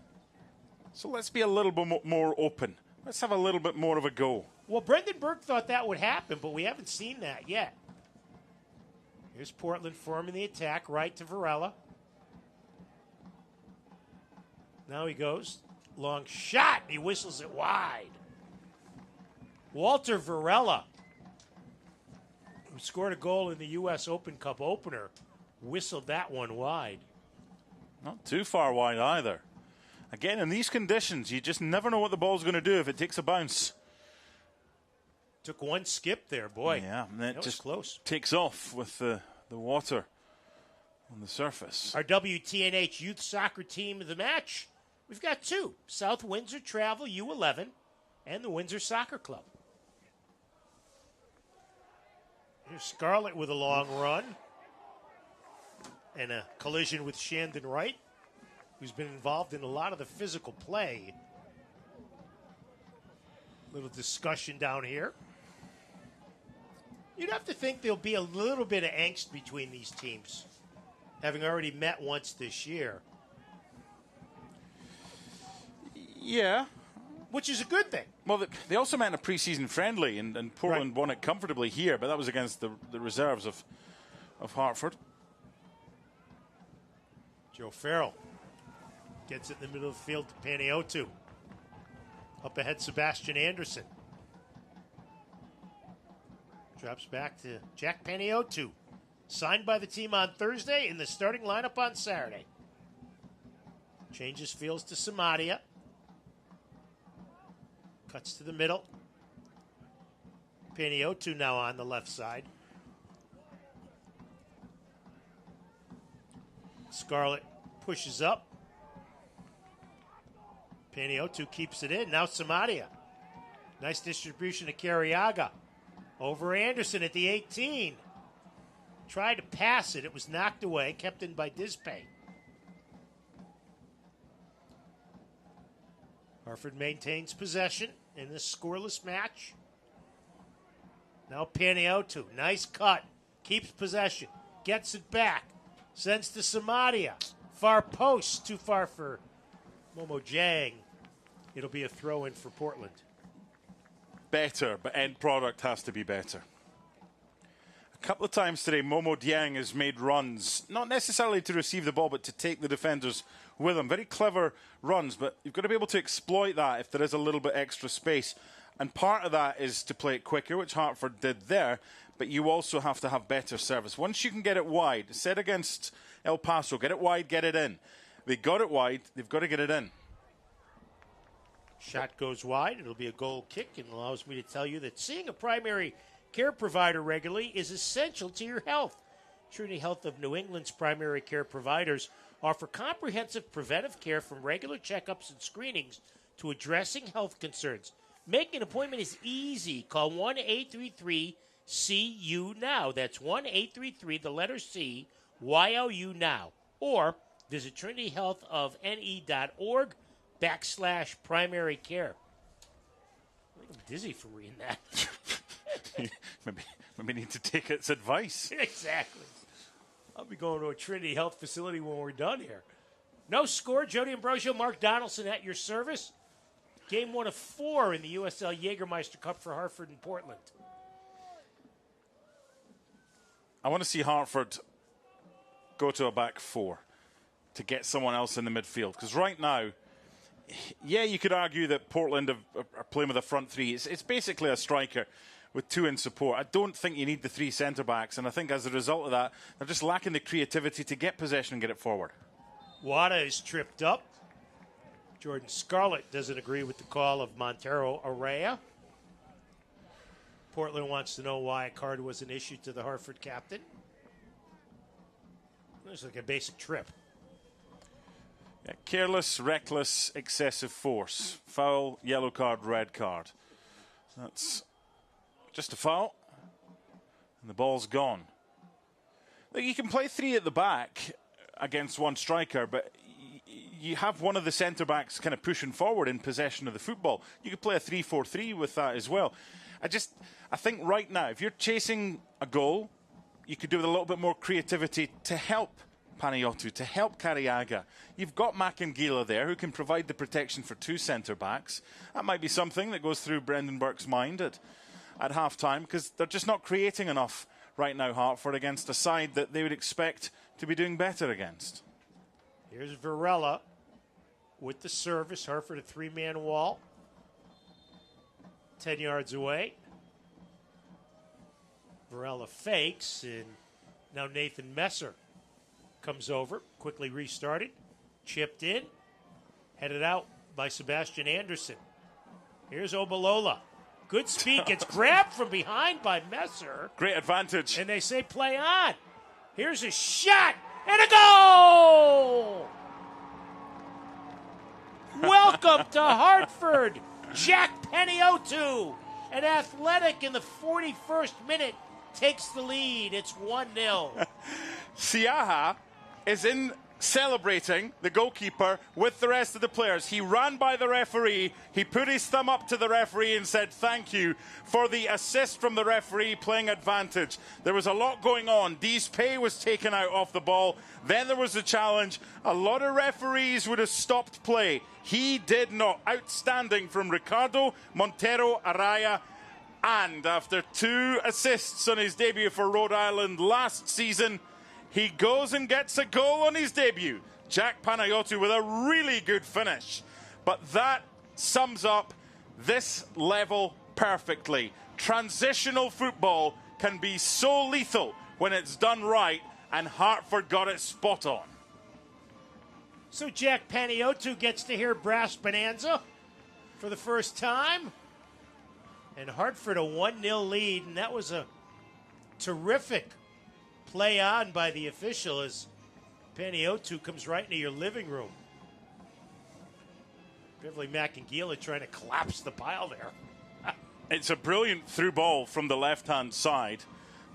So let's be a little bit more open. Let's have a little bit more of a go. Well, Brendan Burke thought that would happen, but we haven't seen that yet. Here's Portland forming the attack, right to Varela. Now he goes. Long shot. He whistles it wide. Walter Varela, who scored a goal in the U.S. Open Cup opener, whistled that one wide. Not too far wide either. Again, in these conditions, you just never know what the ball's going to do if it takes a bounce. Took one skip there, boy. Yeah, and it just close. Takes off with the water on the surface. Our WTNH youth soccer team of the match, we've got 2. South Windsor Travel U11 and the Windsor Soccer Club. Here's Scarlett with a long run. And a collision with Shandon Wright, who's been involved in a lot of the physical play. Little discussion down here. You'd have to think there'll be a little bit of angst between these teams, having already met once this year. Yeah. Which is a good thing. Well, they also met in a preseason friendly, and Portland won it comfortably here, but that was against the reserves of Hartford. Joe Farrell gets it in the middle of the field to Paniotu. Up ahead, Sebastian Anderson. Drops back to Jack Paniotu. Signed by the team on Thursday, in the starting lineup on Saturday. Changes fields to Samadia. Cuts to the middle. Paniotu now on the left side. Scarlett pushes up. Paniotu keeps it in. Now Samadia. Nice distribution to Carriaga. Over Anderson at the 18. Tried to pass it. It was knocked away. Kept in by Dispay. Hartford maintains possession in this scoreless match. Now Paniotu. Nice cut. Keeps possession. Gets it back. Sends to Samadia. Far post. Too far for Momo Jang. It'll be a throw-in for Portland. Better, but end product has to be better. A couple of times today, Momo Dieng has made runs, not necessarily to receive the ball, but to take the defenders with him. Very clever runs, but you've got to be able to exploit that if there is a little bit extra space. And part of that is to play it quicker, which Hartford did there, but you also have to have better service. Once you can get it wide, said against El Paso, get it wide, get it in. They got it wide, they've got to get it in. Shot goes wide. It'll be a goal kick and allows me to tell you that seeing a primary care provider regularly is essential to your health. Trinity Health of New England's primary care providers offer comprehensive preventive care from regular checkups and screenings to addressing health concerns. Making an appointment is easy. Call 1-833-CU now. That's 1-833, the letter C, YOU now. Or visit trinityhealthofne.org/primary care. I think I'm dizzy from reading that. maybe need to take its advice. Exactly. I'll be going to a Trinity Health facility when we're done here. No score. Jody Ambrosio, Mark Donaldson at your service. Game 1 of 4 in the USL Jägermeister Cup for Hartford and Portland. I want to see Hartford go to a back 4 to get someone else in the midfield. Because right now, yeah, you could argue that Portland are playing with a front 3. It's basically a striker with 2 in support. I don't think you need the 3 centre-backs, and I think as a result of that, they're just lacking the creativity to get possession and get it forward. Wada is tripped up. Jordan Scarlett doesn't agree with the call of Montero Araya. Portland wants to know why a card wasn't issued to the Hartford captain. It's like a basic trip. Yeah, careless, reckless, excessive force. Foul, yellow card, red card. That's just a foul. And the ball's gone. Look, you can play three at the back against one striker, but you have one of the centre-backs kind of pushing forward in possession of the football. You could play a 3-4-3 with that as well. I think right now, if you're chasing a goal, you could do with a little bit more creativity to help Panayotou, to help Kariaga. You've got Makangila there who can provide the protection for two centre-backs. That might be something that goes through Brendan Burke's mind at half-time, because they're just not creating enough right now, Hartford, against a side that they would expect to be doing better against. Here's Varela with the service. Hartford a three-man wall. 10 yards away. Varela fakes, and now Nathan Messer comes over, quickly restarted, chipped in, headed out by Sebastian Anderson. Here's Obalola. Good speed, gets grabbed from behind by Messer. Great advantage. And they say play on. Here's a shot and a goal! Welcome to Hartford, Jack Panayotou. An Athletic in the 41st minute takes the lead. It's 1-0. Siaha is in celebrating, the goalkeeper, with the rest of the players. He ran by the referee. He put his thumb up to the referee and said thank you for the assist from the referee playing advantage. There was a lot going on. Dispay was taken out off the ball. Then there was a challenge. A lot of referees would have stopped play. He did not. Outstanding from Ricardo Montero Araya. And after 2 assists on his debut for Rhode Island last season, he goes and gets a goal on his debut. Jack Panayotou with a really good finish. But that sums up this level perfectly. Transitional football can be so lethal when it's done right, and Hartford got it spot on. So Jack Panayotou gets to hear Brass Bonanza for the first time. And Hartford a 1-0 lead, and that was a terrific play on by the official as Panayotou comes right into your living room. Beverly Makangila trying to collapse the pile there. It's a brilliant through ball from the left-hand side.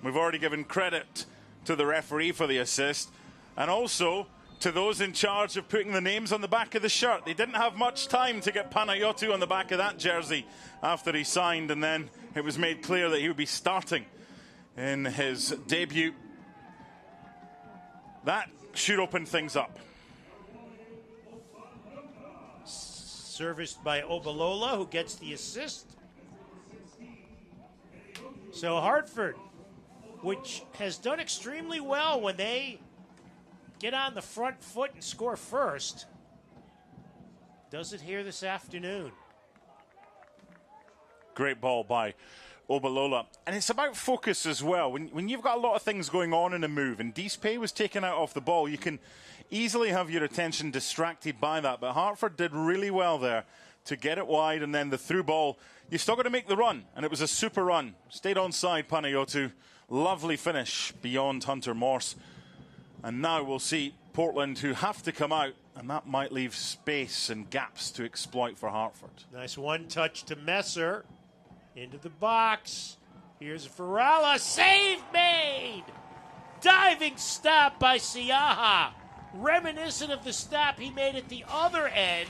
We've already given credit to the referee for the assist, and also to those in charge of putting the names on the back of the shirt. They didn't have much time to get Panayotou on the back of that jersey after he signed, and then it was made clear that he would be starting in his debut. That should open things up. Serviced by Obalola, who gets the assist. So Hartford, which has done extremely well when they get on the front foot and score first, does it here this afternoon. Great ball by Obalola. And it's about focus as well. When you've got a lot of things going on in a move, and Dispay was taken out off the ball, you can easily have your attention distracted by that. But Hartford did really well there to get it wide, and then the through ball. You still got to make the run, and it was a super run. Stayed onside, Panayotou. Lovely finish beyond Hunter Morse. And now we'll see Portland, who have to come out, and that might leave space and gaps to exploit for Hartford. Nice one touch to Messer. Into the box. Here's Varela. Save made! Diving stop by Siaha. Reminiscent of the stop he made at the other end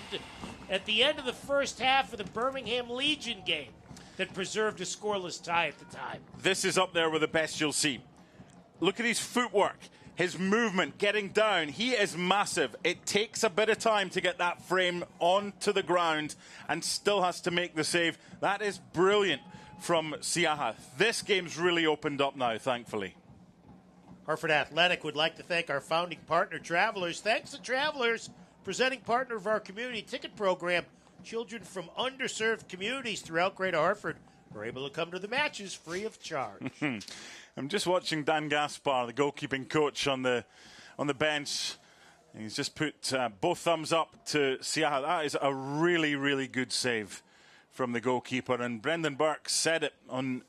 at the end of the first half of the Birmingham Legion game that preserved a scoreless tie at the time. This is up there with the best you'll see. Look at his footwork. His movement, getting down, he is massive. It takes a bit of time to get that frame onto the ground and still has to make the save. That is brilliant from Siaha. This game's really opened up now, thankfully. Hartford Athletic would like to thank our founding partner, Travelers. Thanks to Travelers, presenting partner of our community ticket program. Children from underserved communities throughout Greater Hartford are able to come to the matches free of charge. I'm just watching Dan Gaspar, the goalkeeping coach, on the bench, He's just put both thumbs up to Siaha. That is a really, really good save from the goalkeeper. And Brendan Burke said it on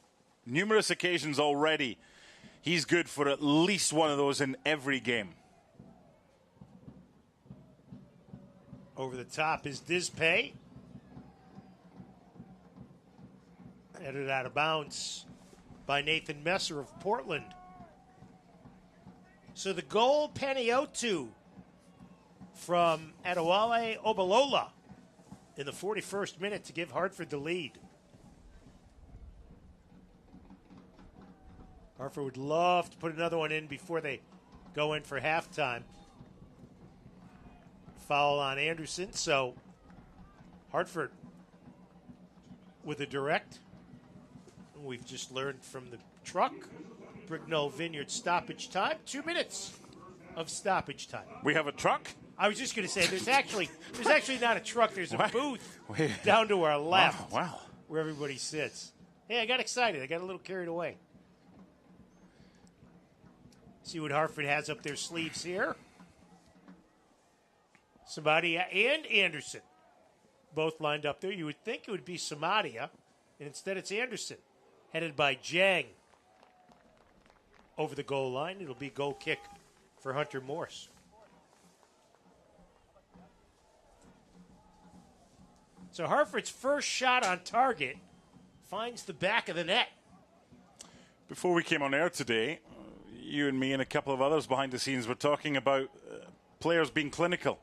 numerous occasions already. He's good for at least one of those in every game. Over the top is Dispay. Headed out of bounds by Nathan Messer of Portland. So the goal, Panayiotou from Adewale Obalola in the 41st minute to give Hartford the lead. Hartford would love to put another one in before they go in for halftime. Foul on Anderson, so Hartford with a direct. We've just learned from the truck. Brignall Vineyard stoppage time. 2 minutes of stoppage time. We have a truck? I was just going to say, there's actually not a truck. There's a booth down to our left. Wow. Where everybody sits. Hey, I got excited. I got a little carried away. See what Hartford has up their sleeves here. Samadia and Anderson both lined up there. You would think it would be Samadia, and instead it's Anderson, headed by Jang. Over the goal line, it'll be goal kick for Hunter Morse. So Hartford's first shot on target finds the back of the net. Before we came on air today, you and me and a couple of others behind the scenes were talking about players being clinical,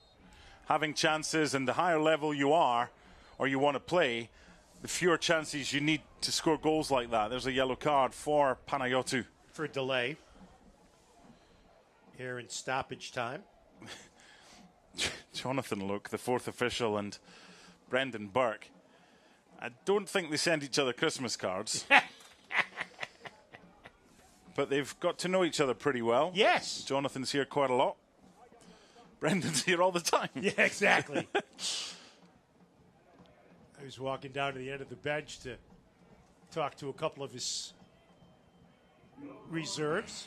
having chances, and the higher level you are or you want to play, the fewer chances you need to score goals like that. There's a yellow card for Panayiotou. For a delay here in stoppage time. Jonathan Luke, the fourth official, and Brendan Burke. I don't think they send each other Christmas cards. But they've got to know each other pretty well. Yes. Jonathan's here quite a lot. Brendan's here all the time. Yeah, exactly. I was walking down to the end of the bench to talk to a couple of his reserves.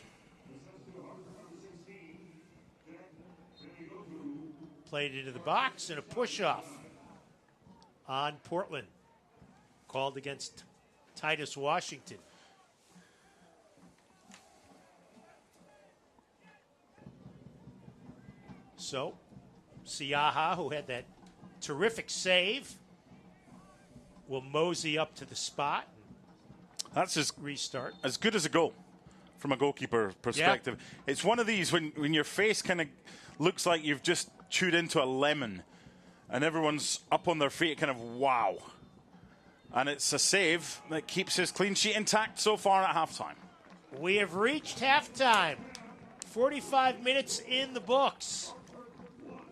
Played into the box and a push-off on Portland. Called against Titus Washington. So, Siaha, who had that terrific save, will mosey up to the spot. That's just restart. As good as a goal from a goalkeeper perspective. Yep. It's one of these when your face kind of looks like you've just chewed into a lemon and everyone's up on their feet, kind of wow. And it's a save that keeps his clean sheet intact so far at halftime. We have reached halftime. 45 minutes in the books.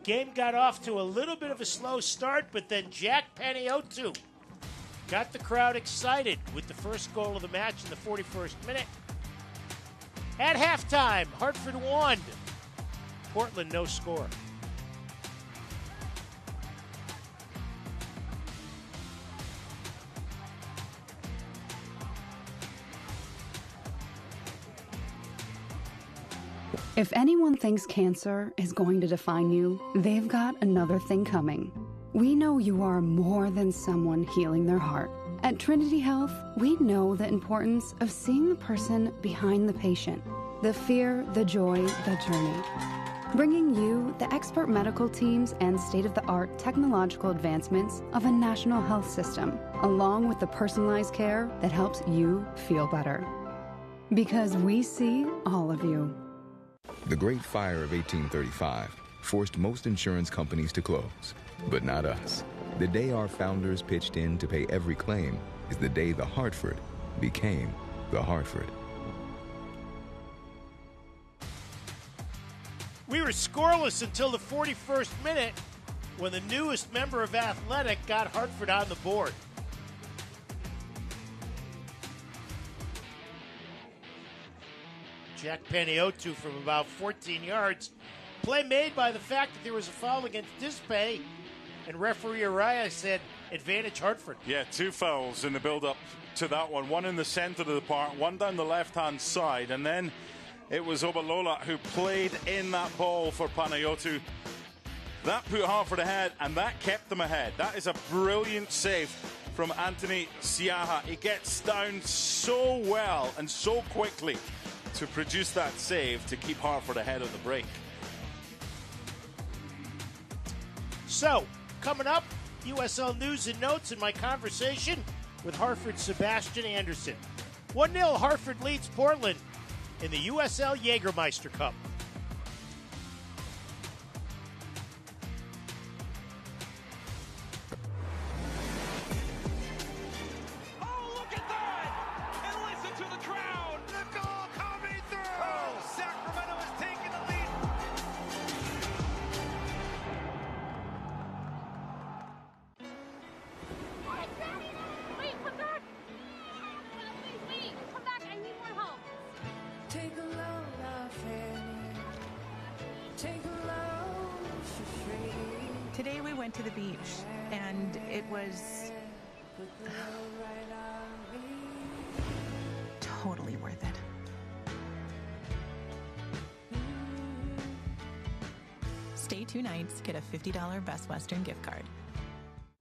Game got off to a little bit of a slow start, but then Jack Panayiotou got the crowd excited with the first goal of the match in the 41st minute. At halftime, Hartford 1, Portland no score. If anyone thinks cancer is going to define you, they've got another thing coming. We know you are more than someone healing their heart. At Trinity Health, we know the importance of seeing the person behind the patient, the fear, the joy, the journey. Bringing you the expert medical teams and state-of-the-art technological advancements of a national health system, along with the personalized care that helps you feel better. Because we see all of you. The Great Fire of 1835 forced most insurance companies to close, but not us. The day our founders pitched in to pay every claim is the day the Hartford became the Hartford. We were scoreless until the 41st minute when the newest member of Athletic got Hartford on the board. Jack Panayiotou from about 14 yards. Play made by the fact that there was a foul against Dispay, and referee Araya said, advantage Hartford. Yeah, two fouls in the build-up to that one. One in the center of the park, one down the left-hand side, and then It was Obalola who played in that ball for Panayotou. That put Hartford ahead, and that kept them ahead. That is a brilliant save from Anthony Siaha. He gets down so well and so quickly to produce that save to keep Hartford ahead of the break. So, coming up, USL News and Notes and my conversation with Hartford's Sebastian Anderson. 1-0 Hartford leads Portland in the USL Jägermeister Cup. Oh, look at that! And listen to the crowd! The goal coming through! Oh, Sacramento has taken the lead. Wait, come back! Wait, come back, I need more help. Take a load off Annie. Take a load for free. Today we went to the beach, and it was Put the load right on me. totally worth it. Stay 2 nights, get a $50 Best Western gift card.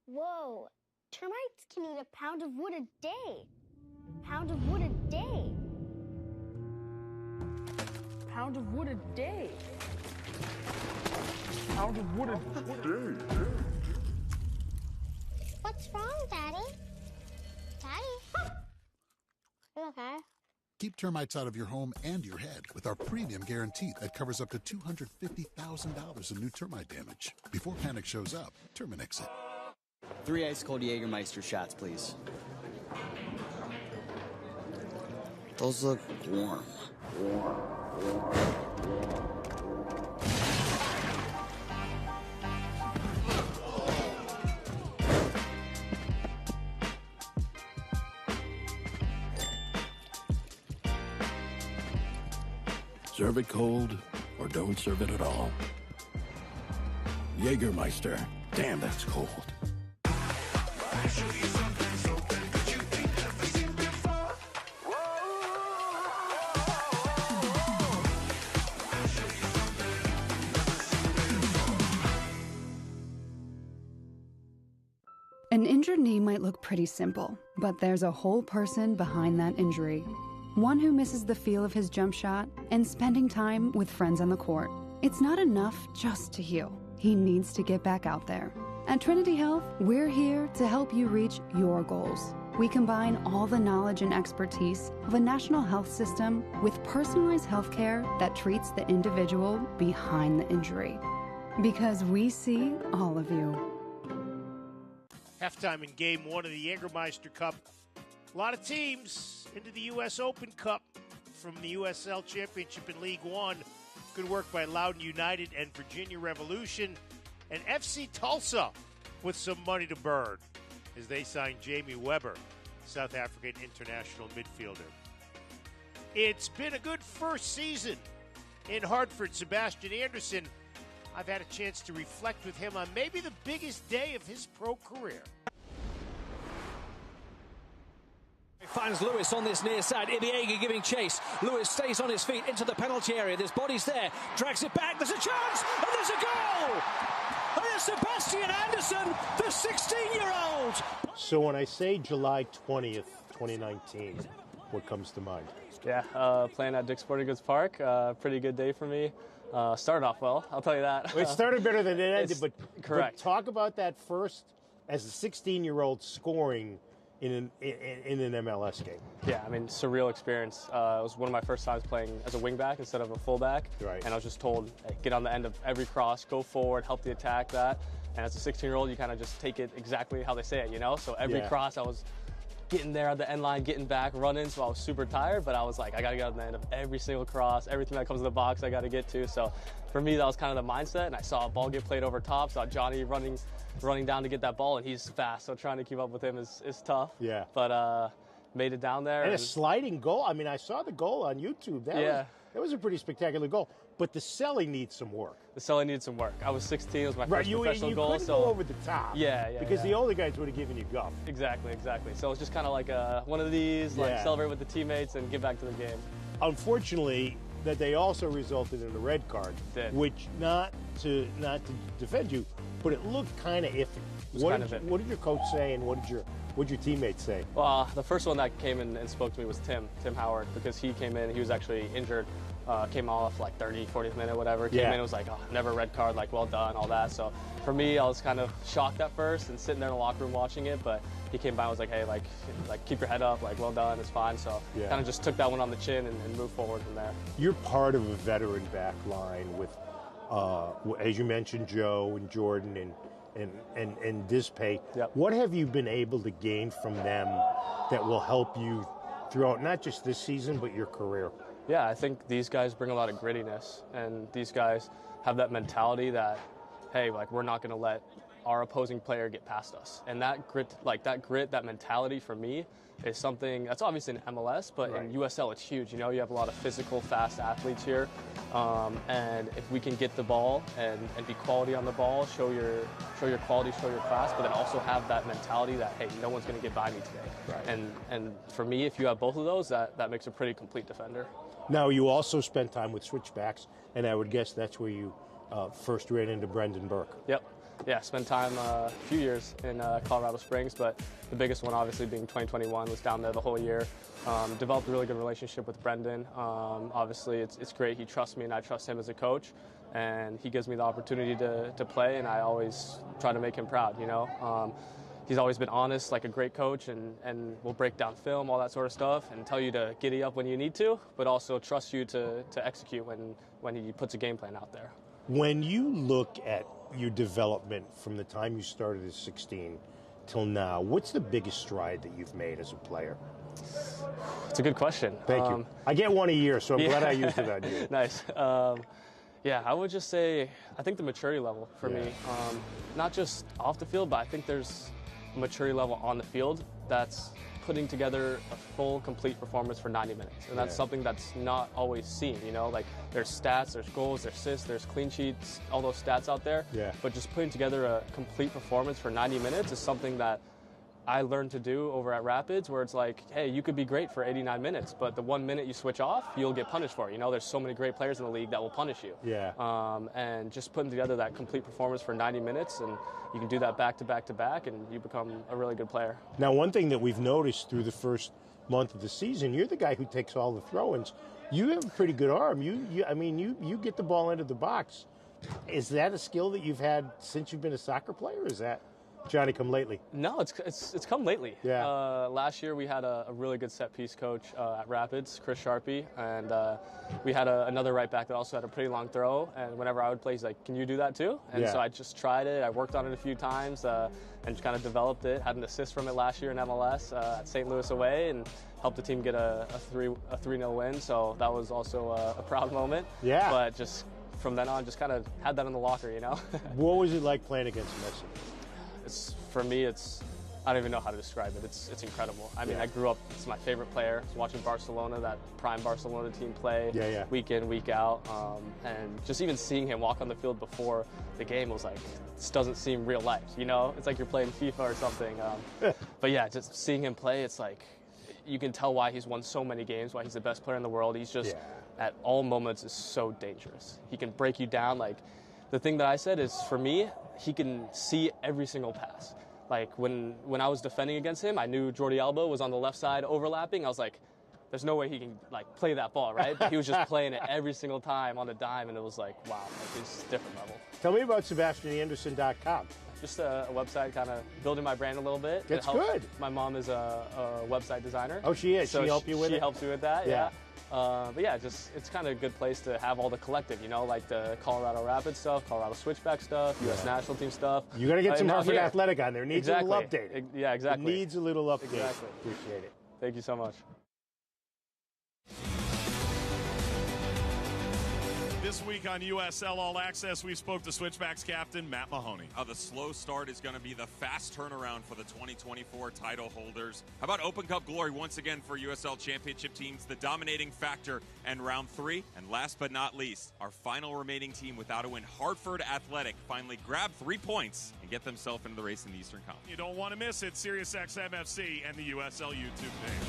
Whoa, termites can eat a pound of wood a day. Pound of wood a day. Pound of wood a day. Pound of wood a day. What's wrong, Daddy? Daddy? You okay? Keep termites out of your home and your head with our premium guarantee that covers up to $250,000 in new termite damage. Before panic shows up, Terminix it. 3 ice-cold Jägermeister shots, please. Those look warm. Serve it cold or don't serve it at all. Jägermeister. Damn, that's cold. An injured knee might look pretty simple, but there's a whole person behind that injury. One who misses the feel of his jump shot and spending time with friends on the court. It's not enough just to heal. He needs to get back out there. At Trinity Health, we're here to help you reach your goals. We combine all the knowledge and expertise of a national health system with personalized health care that treats the individual behind the injury. Because we see all of you. Halftime in Game 1 of the Jägermeister Cup. A lot of teams into the U.S. Open Cup from the USL Championship in League One. Good work by Loudoun United and Virginia Revolution. And FC Tulsa with some money to burn as they signed Jamie Weber, South African international midfielder. It's been a good first season in Hartford. Sebastian Anderson, I've had a chance to reflect with him on maybe the biggest day of his pro career. Finds Lewis on this near side. Ibiega giving chase. Lewis stays on his feet into the penalty area. There's bodies there. Drags it back. There's a chance. And there's a goal. And it's Sebastian Anderson, the 16-year-old. So when I say July 20th, 2019, what comes to mind? Yeah, playing at Dick's Sporting Goods Park. Pretty good day for me. Started off well, I'll tell you that. Well, it started better than it ended, but correct. But talk about that first as a 16-year-old scoring in an MLS game. Yeah, I mean, surreal experience. It was one of my first times playing as a wingback instead of a fullback. Right. And I was just told, hey, get on the end of every cross, go forward, help the attack, that. And as a 16-year-old, you kind of just take it exactly how they say it, you know? So every cross, I was getting there at the end line, getting back, running, so I was super tired, but I was like, I got to get on the end of every single cross, everything that comes in the box I got to get to. So for me, that was kind of the mindset, and I saw a ball get played over top, saw Johnny running down to get that ball, and he's fast, so trying to keep up with him is tough. Yeah. But made it down there. And a sliding goal. I mean, I saw the goal on YouTube. That was a pretty spectacular goal. But the selling needs some work. The selling needs some work. I was 16. It was my first professional goal. You couldn't go over the top. Because the older guys would have given you guff. Exactly. So it was just kind of like one of these, like celebrate with the teammates and get back to the game. Unfortunately, that they also resulted in a red card, which not to defend you, but it looked kind of iffy. What did your coach say, and what did your teammates say? Well, the first one that came in and spoke to me was Tim Howard, because he came in, he was actually injured, came off like 40th minute, whatever, came in and was like, oh, never red card, like, well done, all that. So for me, I was kind of shocked at first and sitting there in the locker room watching it, but he came by and was like, hey, like keep your head up, like, well done, it's fine. So kind of just took that one on the chin and moved forward from there. You're part of a veteran back line with, as you mentioned, Joe and Jordan and Dispay. What have you been able to gain from them that will help you throughout not just this season, but your career? Yeah, I think these guys bring a lot of grittiness, and these guys have that mentality that, hey, like, we're not going to let our opposing player get past us. And that grit, that mentality for me is something that's obviously in MLS, but in USL it's huge. You know, you have a lot of physical, fast athletes here, and if we can get the ball and be quality on the ball, show your quality, show your class, but then also have that mentality that, hey, no one's going to get by me today. And for me, if you have both of those, that makes a pretty complete defender. Now, you also spent time with switchbacks, and I would guess that's where you first ran into Brendan Burke. Yep. Yeah, spent time a few years in Colorado Springs, but the biggest one obviously being 2021, was down there the whole year. Developed a really good relationship with Brendan. Obviously, it's great. He trusts me and I trust him as a coach, and he gives me the opportunity to play, and I always try to make him proud, you know. He's always been honest, like a great coach, and will break down film, all that sort of stuff, and tell you to giddy up when you need to, but also trust you to execute when he puts a game plan out there. When you look at your development from the time you started at 16 till now, what's the biggest stride that you've made as a player? It's a good question. Thank you. I get one a year, so I'm glad I used it on you. Nice. Yeah, I would just say, I think the maturity level for me, not just off the field, but I think there's a maturity level on the field that's putting together a full, complete performance for 90 minutes. And that's something that's not always seen, you know? Like, there's stats, there's goals, there's assists, there's clean sheets, all those stats out there. But just putting together a complete performance for 90 minutes is something that I learned to do over at Rapids, where it's like, hey, you could be great for 89 minutes, but the 1 minute you switch off, you'll get punished for it. You know, there's so many great players in the league that will punish you. And just putting together that complete performance for 90 minutes, and you can do that back to back to back, and you become a really good player. Now, one thing that we've noticed through the first month of the season, you're the guy who takes all the throw-ins. You have a pretty good arm. You get the ball into the box. Is that a skill that you've had since you've been a soccer player, or is that Johnny come lately? No, it's come lately. Last year we had a really good set piece coach at Rapids, Chris Sharpie, and we had another right back that also had a pretty long throw, and whenever I would play, he's like, can you do that too? And so I just tried it. I worked on it a few times and just kind of developed it. Had an assist from it last year in MLS at St. Louis away, and helped the team get a 3-0 win, so that was also a proud moment. But just from then on, just kind of had that in the locker, you know? What was it like playing against Messi? For me, I don't even know how to describe it. It's incredible. I mean, I grew up, it's my favorite player. Watching Barcelona, that prime Barcelona team play week in, week out. And just even seeing him walk on the field before the game was like, this doesn't seem real life, you know? It's like you're playing FIFA or something. But yeah, just seeing him play, it's like, you can tell why he's won so many games, why he's the best player in the world. He's just, at all moments, is so dangerous. He can break you down. Like, the thing that I said is, for me, he can see every single pass. Like, when I was defending against him, I knew Jordi Alba was on the left side overlapping. I was like, there's no way he can, like, play that ball, right? But he was just playing it every single time on a dime, and it was like, wow, like, it's a different level. Tell me about SebastianAnderson.com. Just a website, kind of building my brand a little bit. That's good. My mom is a website designer. Oh, she is? So she helped you with it? She helps me with that, yeah. But yeah, it's kind of a good place to have all the collective, you know, like the Colorado Rapids stuff, Colorado Switchback stuff, U.S. National Team stuff. You got to get some Hartford Athletic on there. It needs a little update. Yeah, exactly. It needs a little update. Exactly. Appreciate it. Thank you so much. This week on USL All Access, we spoke to Switchbacks captain Matt Mahoney. The slow start is going to be the fast turnaround for the 2024 title holders. How about Open Cup glory once again for USL Championship teams, the dominating factor in round 3? And last but not least, our final remaining team without a win, Hartford Athletic, finally grabbed 3 points and get themselves into the race in the Eastern Conference. You don't want to miss it, SiriusXM FC and the USL YouTube page.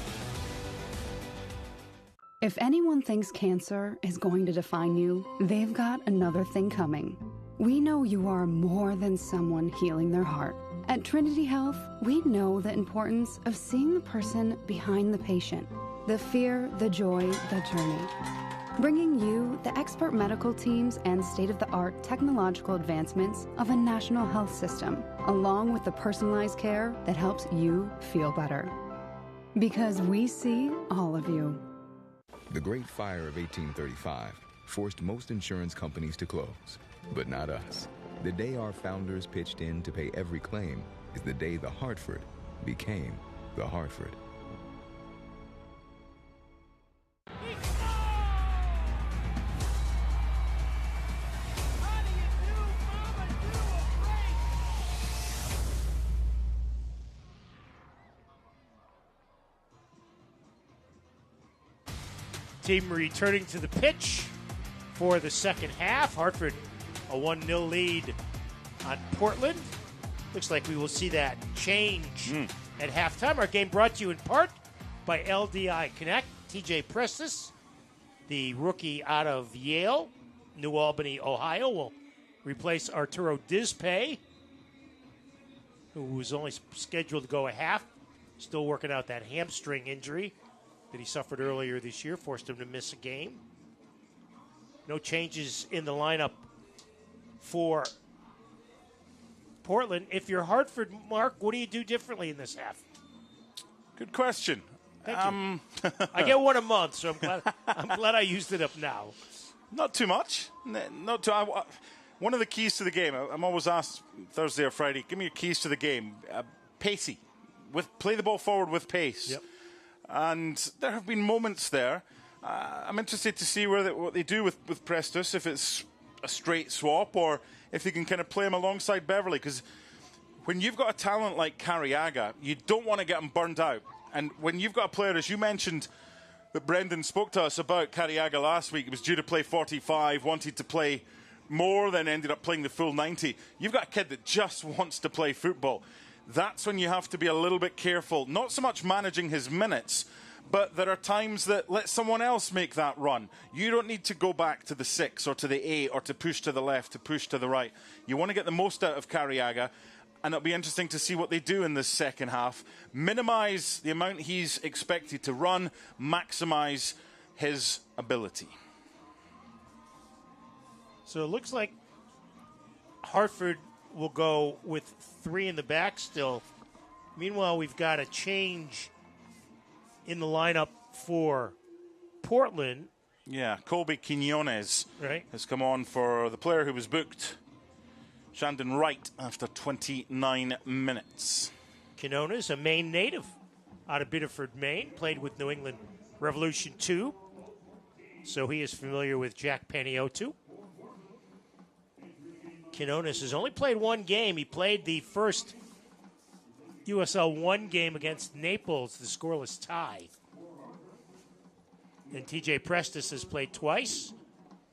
If anyone thinks cancer is going to define you, they've got another thing coming. We know you are more than someone healing their heart. At Trinity Health, we know the importance of seeing the person behind the patient, the fear, the joy, the journey. Bringing you the expert medical teams and state-of-the-art technological advancements of a national health system, along with the personalized care that helps you feel better. Because we see all of you. The Great Fire of 1835 forced most insurance companies to close, but not us. The day our founders pitched in to pay every claim is the day the Hartford became the Hartford. Team returning to the pitch for the second half. Hartford, a 1-0 lead on Portland. Looks like we will see that change at halftime. Our game brought to you in part by LDI Connect. TJ Prestis, the rookie out of Yale, New Albany, Ohio, will replace Arturo Dispe, who was only scheduled to go a half. Still working out that hamstring injury that he suffered earlier this year, forced him to miss a game. No changes in the lineup for Portland. If you're Hartford, Mark, what do you do differently in this half? Good question. Thank you. I get one a month, so I'm glad I used it up now. Not too much. Not too. One of the keys to the game, I'm always asked Thursday or Friday, give me your keys to the game. Pacey. Play the ball forward with pace. Yep. And there have been moments there. I'm interested to see what they do with Prestus, if it's a straight swap or if they can kind of play him alongside Beverly. Because when you've got a talent like Carriaga, you don't want to get him burned out. And when you've got a player, as you mentioned, that Brendan spoke to us about Carriaga last week, he was due to play 45, wanted to play more, then ended up playing the full 90. You've got a kid that just wants to play football. That's when you have to be a little bit careful, not so much managing his minutes, but there are times that let someone else make that run. You don't need to go back to the 6 or to the 8 or to push to the left, to push to the right. You want to get the most out of Carriaga, and it'll be interesting to see what they do in this second half. Minimize the amount he's expected to run, maximize his ability. So it looks like Hartford will go with 3 in the back still. Meanwhile, we've got a change in the lineup for Portland. Yeah, Colby Quinones has come on for the player who was booked, Shandon Wright, after 29 minutes. Quinones, a Maine native out of Biddeford, Maine, played with New England Revolution 2, so he is familiar with Jack Paniotu. Quinones has only played one game. He played the first USL 1 game against Naples, the scoreless tie. And TJ Prestis has played twice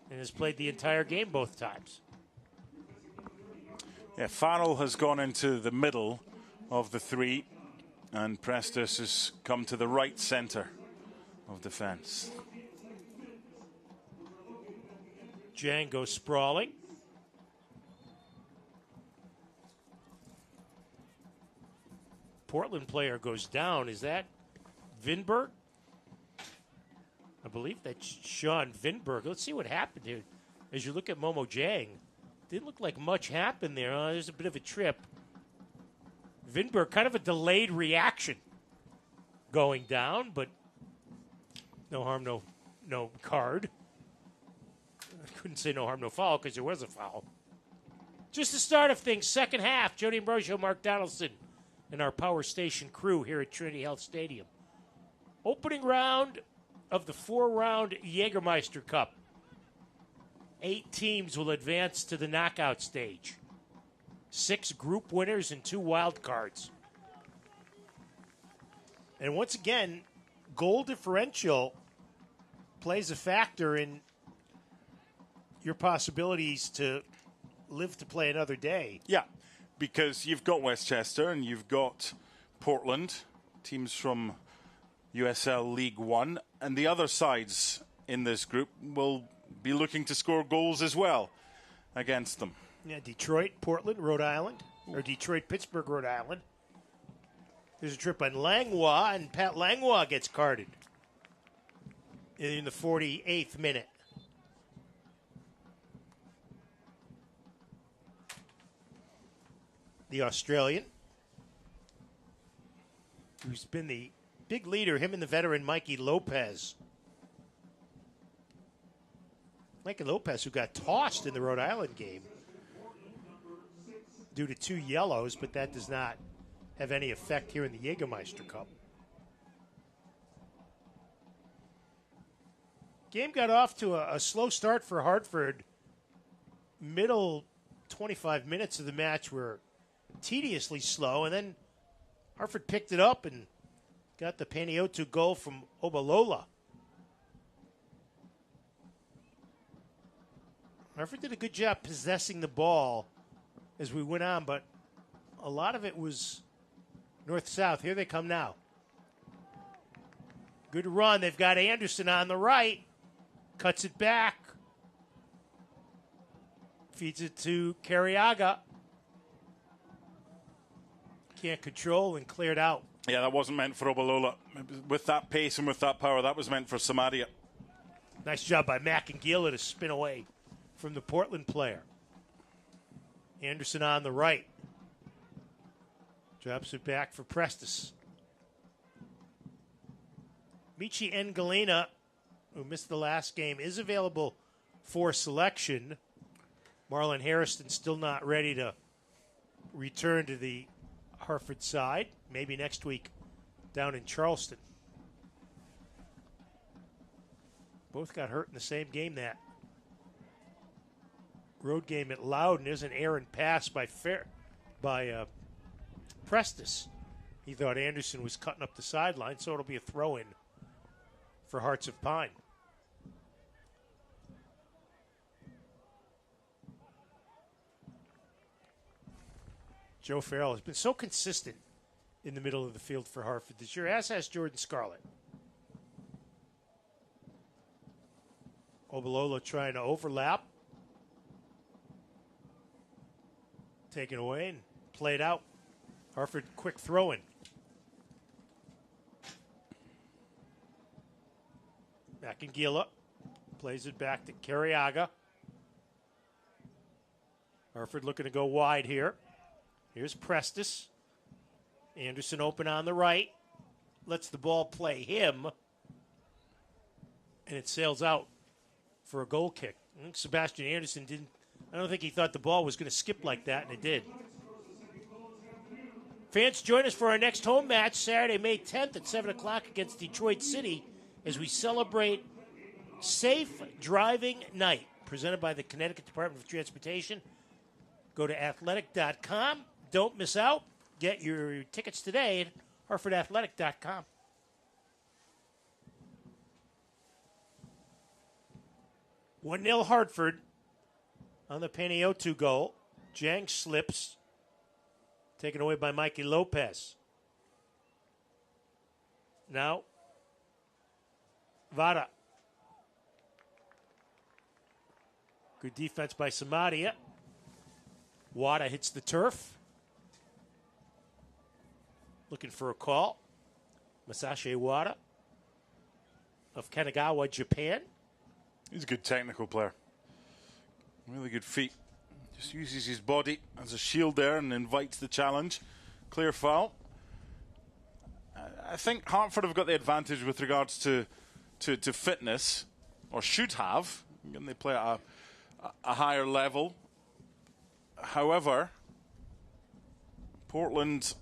and has played the entire game both times. Yeah, Farrell has gone into the middle of the 3, and Prestis has come to the right centre of defence. Jang goes sprawling. Portland player goes down. Is that Vinberg? I believe that's Sean Vinberg. Let's see what happened here. As you look at Momo Jang, didn't look like much happened there. There's a bit of a trip. Vinberg, kind of a delayed reaction going down, but no harm, no card. I couldn't say no harm, no foul because there was a foul. Just the start of things. Second half. Jody Ambrosio, Mark Donaldson, and our Power Station crew here at Trinity Health Stadium. Opening round of the 4-round Jägermeister Cup. 8 teams will advance to the knockout stage. 6 group winners and 2 wild cards. And once again, goal differential plays a factor in your possibilities to live to play another day. Yeah. Because you've got Westchester and you've got Portland, teams from USL League One. And the other sides in this group will be looking to score goals as well against them. Yeah, Detroit, Portland, Rhode Island, or Detroit, Pittsburgh, Rhode Island. There's a trip on Langlois, and Pat Langlois gets carded in the 48th minute. The Australian, who's been the big leader, him and the veteran Mikey Lopez. Mikey Lopez, who got tossed in the Rhode Island game due to 2 yellows, but that does not have any effect here in the Jägermeister Cup. Game got off to a slow start for Hartford. Middle 25 minutes of the match were tediously slow, and then Hartford picked it up and got the Panayiotou goal from Obalola. Hartford did a good job possessing the ball as we went on, but a lot of it was north-south. Here they come now. Good run. They've got Anderson on the right. Cuts it back. Feeds it to Carriaga. Can't control and cleared out. Yeah, that wasn't meant for Obalola. With that pace and with that power, that was meant for Samaria. Nice job by Macangila to spin away from the Portland player. Anderson on the right. Drops it back for Prestis. Michi Ngalina, who missed the last game, is available for selection. Marlon Harrison still not ready to return to the Hartford side. Maybe next week down in Charleston. Both got hurt in the same game, that road game at Loudon. There's an errant pass by Prestis. He thought Anderson was cutting up the sideline, so it'll be a throw-in for Hearts of Pine. Joe Farrell has been so consistent in the middle of the field for Hartford this year, as has Jordan Scarlett. Obalola trying to overlap. Taken away and played out. Hartford quick throw-in. Macangila plays it back to Carriaga. Hartford looking to go wide here. Here's Prestis. Anderson open on the right. Lets the ball play him. And it sails out for a goal kick. Sebastian Anderson didn't. I don't think he thought the ball was going to skip like that, and it did. Fans, join us for our next home match Saturday, May 10th at 7 o'clock against Detroit City as we celebrate Safe Driving Night, presented by the Connecticut Department of Transportation. Go to athletic.com. Don't miss out. Get your tickets today at hartfordathletic.com. One 0 Hartford on the Panayiotou goal. Jang slips. Taken away by Mikey Lopez. Now, Vada. Good defense by Samaria. Wada hits the turf. Looking for a call. Masashi Wada of Kanagawa, Japan. He's a good technical player. Really good feet. Just uses his body as a shield there and invites the challenge. Clear foul. I think Hartford have got the advantage with regards to fitness, or should have. And they play at a higher level. However, Portland,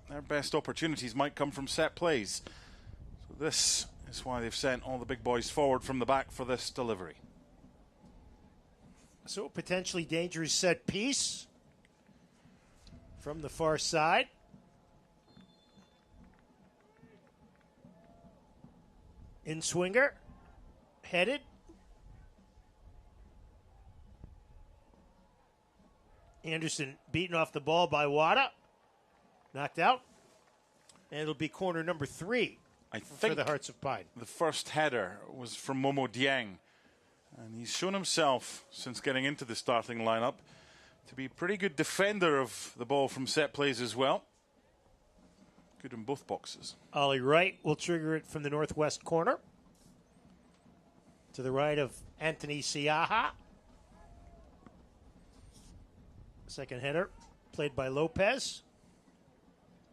their best opportunities might come from set plays. So this is why they've sent all the big boys forward from the back for this delivery. So potentially dangerous set piece from the far side. In swinger, headed. Anderson beaten off the ball by Wada. Knocked out. And it'll be corner number 3 I think for the Hearts of Pine. The first header was from Momo Dieng. And he's shown himself, since getting into the starting lineup, to be a pretty good defender of the ball from set plays as well. Good in both boxes. Ollie Wright will trigger it from the northwest corner. To the right of Anthony Siaha. Second header played by Lopez.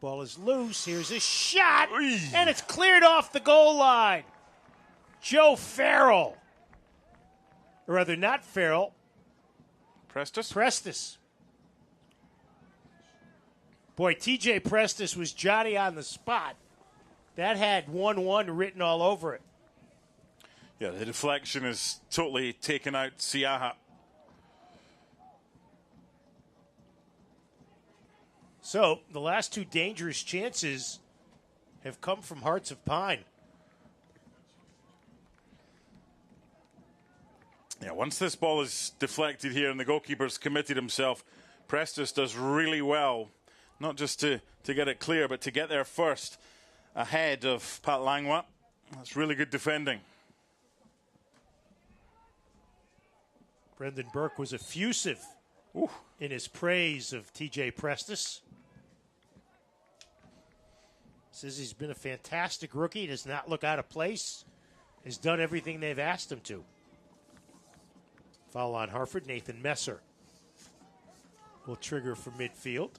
Ball is loose. Here's a shot. And it's cleared off the goal line. Joe Farrell. Or rather, not Farrell. Prestis. Boy, TJ Prestis was Johnny on the spot. That had 1-1 written all over it. Yeah, the deflection is totally taken out Siaha. So, the last two dangerous chances have come from Hearts of Pine. Yeah, once this ball is deflected here and the goalkeeper's committed himself, Prestis does really well, not just to get it clear, but to get there first ahead of Pat Langwa. That's really good defending. Brendan Burke was effusive in his praise of TJ Prestis. Says he's been a fantastic rookie, does not look out of place, has done everything they've asked him to. Foul on Hartford. Nathan Messer will trigger from midfield.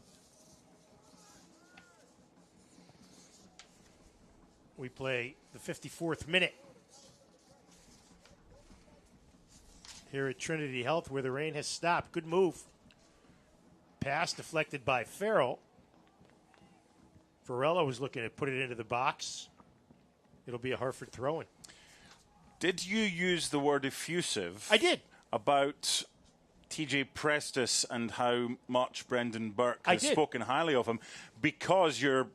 We play the 54th minute here at Trinity Health, where the rain has stopped. Good move. Pass deflected by Farrell. Varela was looking to put it into the box. It'll be a Hartford throw-in. Did you use the word effusive? I did. About TJ Prestis and how much Brendan Burke has spoken highly of him, because you're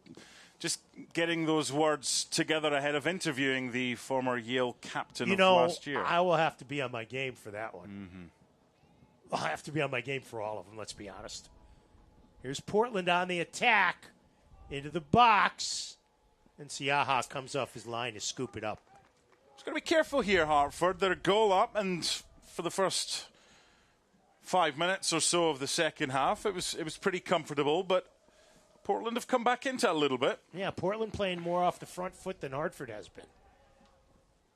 just getting those words together ahead of interviewing the former Yale captain of last year. I will have to be on my game for that one. Mm-hmm. I'll have to be on my game for all of them, let's be honest. Here's Portland on the attack. Into the box. And Siaha comes off his line to scoop it up. Just got to be careful here, Hartford. They're a goal up, and for the first 5 minutes or so of the second half, it was pretty comfortable, but Portland have come back into it a little bit. Yeah, Portland playing more off the front foot than Hartford has been.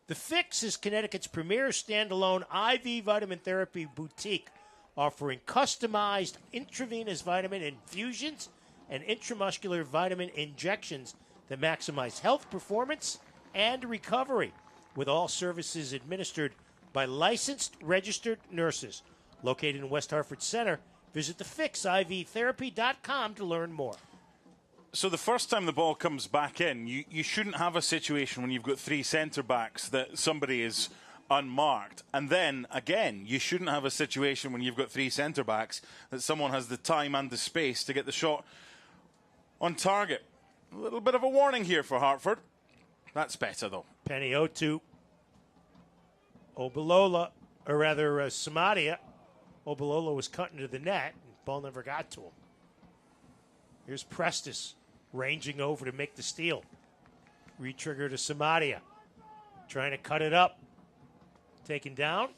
The Fix is Connecticut's premier standalone IV vitamin therapy boutique, offering customized intravenous vitamin infusions and intramuscular vitamin injections that maximize health performance and recovery, with all services administered by licensed registered nurses. Located in West Hartford Center, visit thefixivtherapy.com to learn more. So the first time the ball comes back in, you shouldn't have a situation when you've got three centre-backs that somebody is unmarked. And then, again, you shouldn't have a situation when you've got three centre-backs that someone has the time and the space to get the shot on target. A little bit of a warning here for Hartford. That's better, though. Panayiotou, Obalola, or rather Samadia. Obalola was cut into the net, and the ball never got to him. Here's Prestis ranging over to make the steal. Retrigger to Samadia. Trying to cut it up. Taken down.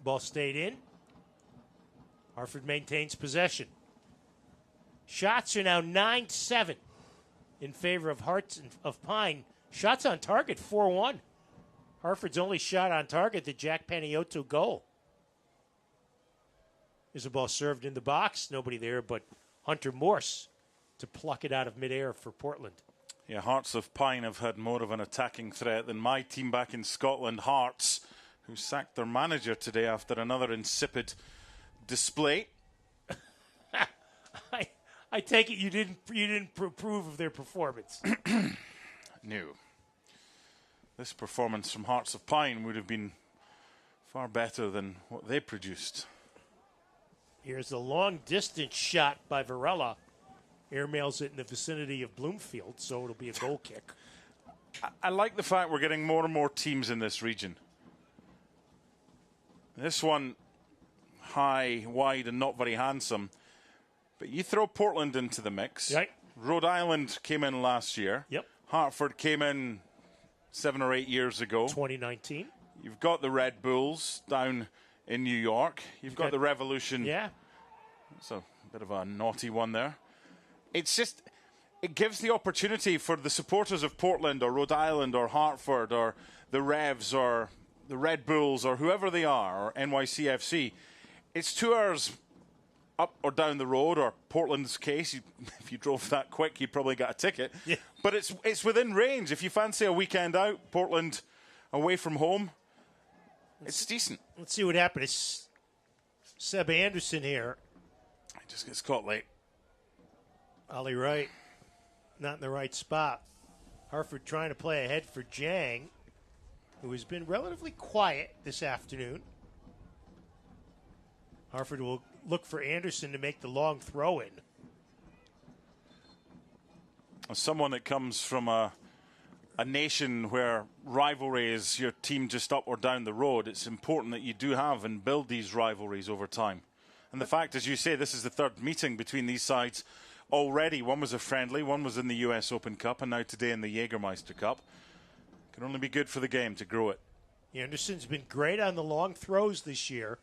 Ball stayed in. Hartford maintains possession. Shots are now 9-7 in favor of Hearts of Pine. Shots on target, 4-1. Hartford's only shot on target, the Jack Panayiotou goal. There's a ball served in the box. Nobody there but Hunter Morse to pluck it out of midair for Portland. Yeah, Hearts of Pine have had more of an attacking threat than my team back in Scotland, Hearts, who sacked their manager today after another insipid display. I take it you didn't approve of their performance. No. This performance from Hearts of Pine would have been far better than what they produced. Here's a long-distance shot by Varela. Airmails it in the vicinity of Bloomfield, so it'll be a goal kick. I like the fact we're getting more and more teams in this region. This one, high, wide, and not very handsome. But you throw Portland into the mix. Right. Rhode Island came in last year. Yep. Hartford came in 7 or 8 years ago. 2019. You've got the Red Bulls down in New York. You've got the Revolution. Yeah. It's a bit of a naughty one there. It's just, it gives the opportunity for the supporters of Portland or Rhode Island or Hartford or the Revs or the Red Bulls or whoever they are, or NYCFC. It's 2 hours up or down the road, or Portland's case, if you drove that quick, you'd probably get a ticket. Yeah. But it's within range. If you fancy a weekend out, Portland away from home, it's decent. Let's see what happened. It's Seb Anderson here. It just gets caught late. Ollie Wright, not in the right spot. Hartford trying to play ahead for Jang, who has been relatively quiet this afternoon. Hartford will look for Anderson to make the long throw in. As someone that comes from a nation where rivalry is your team just up or down the road, it's important that you do have and build these rivalries over time. And the fact, as you say, this is the third meeting between these sides already. One was a friendly, one was in the US Open Cup, and now today in the Jägermeister Cup. Can only be good for the game to grow it. Anderson's been great on the long throws this year.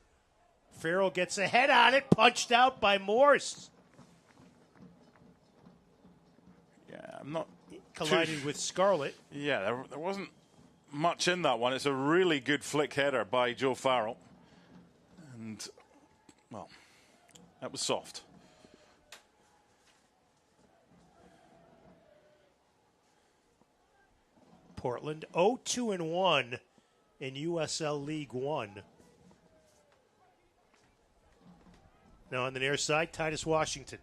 Farrell gets a head on it, punched out by Morse. Yeah, I'm not... Collided with Scarlett. Yeah, there wasn't much in that one. It's a really good flick header by Joe Farrell. And, well, that was soft. Portland 0-2-1 in USL League One. Now on the near side, Titus Washington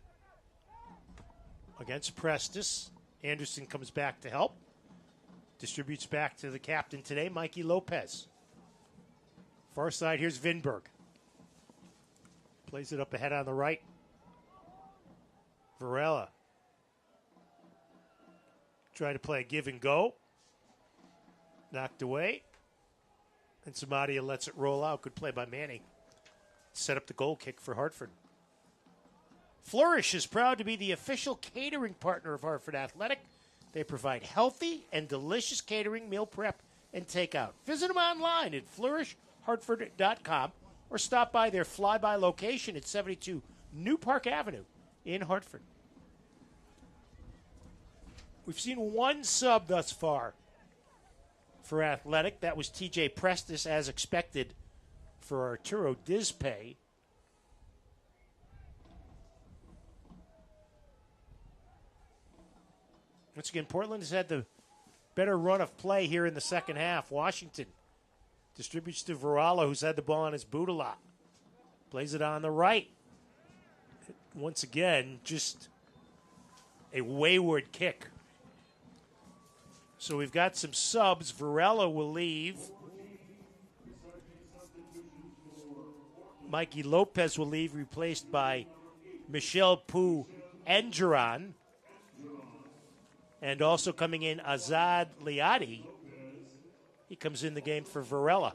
against Prestis. Anderson comes back to help. Distributes back to the captain today, Mikey Lopez. Far side, here's Vinberg. Plays it up ahead on the right. Varela. Try to play a give and go. Knocked away. And Samadia lets it roll out. Good play by Manny. Set up the goal kick for Hartford. Flourish is proud to be the official catering partner of Hartford Athletic. They provide healthy and delicious catering, meal prep, and takeout. Visit them online at flourishhartford.com or stop by their flyby location at 72 New Park Avenue in Hartford. We've seen one sub thus far for Athletic. That was TJ Prestis, as expected, for Arturo Dizpe. Once again, Portland has had the better run of play here in the second half. Washington distributes to Varela, who's had the ball on his boot a lot. Plays it on the right. Once again, just a wayward kick. So we've got some subs. Varela will leave. Mikey Lopez will leave, replaced by Michel Pou Engeron. And also coming in, Azad Liadi. He comes in the game for Varela.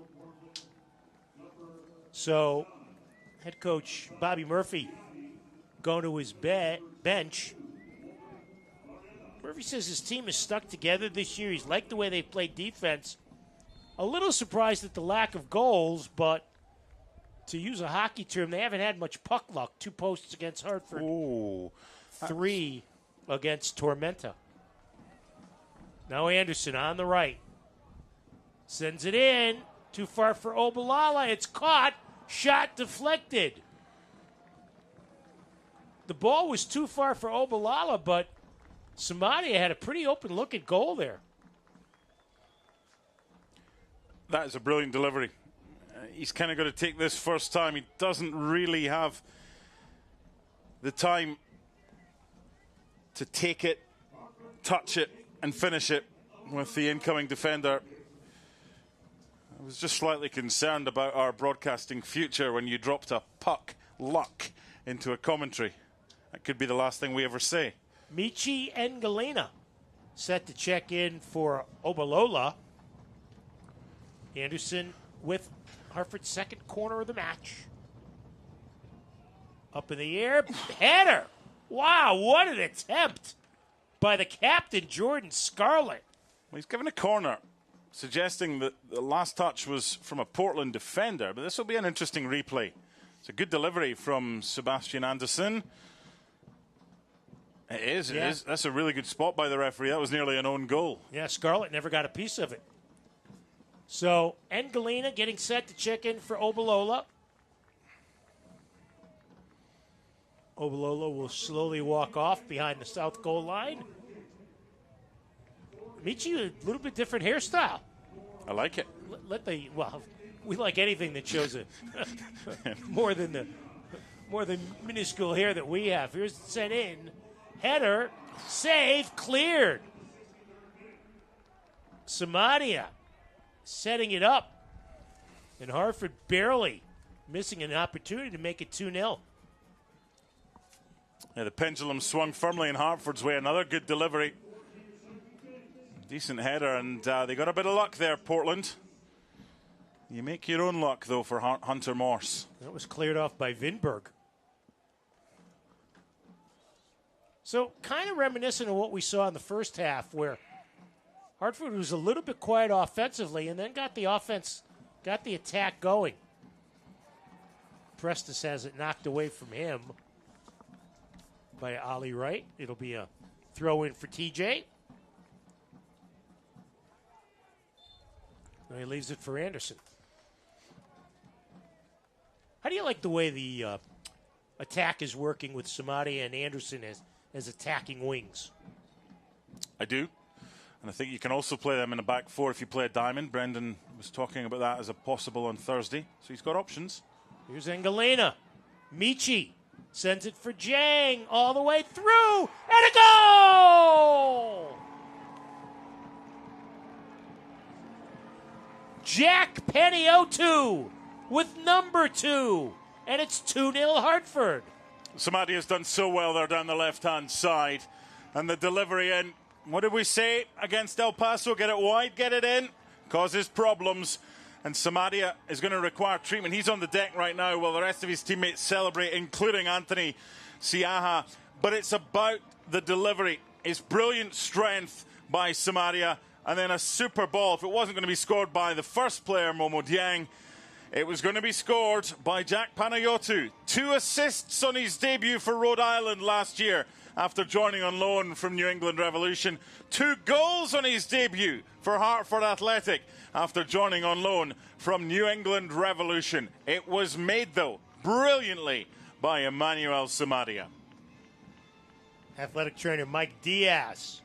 So, head coach Bobby Murphy going to his bench. Murphy says his team is stuck together this year. He's liked the way they played defense. A little surprised at the lack of goals, but to use a hockey term, they haven't had much puck luck. 2 posts against Hartford. Ooh. 3 against Tormenta. Now Anderson on the right. Sends it in. Too far for Obalala. It's caught. Shot deflected. The ball was too far for Obalala, but Samadia had a pretty open look at goal there. That is a brilliant delivery. He's kind of got to take this first time. He doesn't really have the time to take it, touch it, and finish it with the incoming defender. I was just slightly concerned about our broadcasting future when you dropped a puck luck into a commentary. That could be the last thing we ever say. Michi Engalena set to check in for Obalola. Anderson with Hartford's second corner of the match. Up in the air, header. Wow, what an attempt by the captain, Jordan Scarlett. Well, he's given a corner, suggesting that the last touch was from a Portland defender, but this will be an interesting replay. It's a good delivery from Sebastian Andersson. It is. That's a really good spot by the referee. That was nearly an own goal. Yeah, Scarlett never got a piece of it. So, Galena getting set to check in for Obalola. Obalola will slowly walk off behind the south goal line. Michi, a little bit different hairstyle. I like it. We like anything that shows it more than minuscule hair that we have. Here's sent in. Header, save, cleared. Samadia setting it up. And Hartford barely missing an opportunity to make it 2-0. Yeah, the pendulum swung firmly in Hartford's way. Another good delivery. Decent header, and they got a bit of luck there, Portland. You make your own luck, though, for Hunter Morse. That was cleared off by Vinberg. So, kind of reminiscent of what we saw in the first half, where Hartford was a little bit quiet offensively and then got the attack going. Prestis has it knocked away from him by Ali Wright. It'll be a throw in for TJ. He leaves it for Anderson. How do you like the way the attack is working with Samadia and Anderson as attacking wings? I do. And I think you can also play them in a back four if you play a diamond. Brendan was talking about that as a possible on Thursday. So he's got options. Here's Galena. Michi sends it for Jang all the way through. And a goal! Jack Peniotu with number 2. And it's 2-0 Hartford. Samadia has done so well there down the left-hand side. And the delivery in, what did we say against El Paso? Get it wide, get it in. Causes problems. And Samadia is going to require treatment. He's on the deck right now while the rest of his teammates celebrate, including Anthony Siaha. But it's about the delivery. It's brilliant strength by Samadia. And then a super ball. If it wasn't going to be scored by the first player, Momo Dieng, it was going to be scored by Jack Panayotou. 2 assists on his debut for Rhode Island last year after joining on loan from New England Revolution. 2 goals on his debut for Hartford Athletic after joining on loan from New England Revolution. It was made, though, brilliantly by Emmanuel Samadia. Athletic trainer Mike Diaz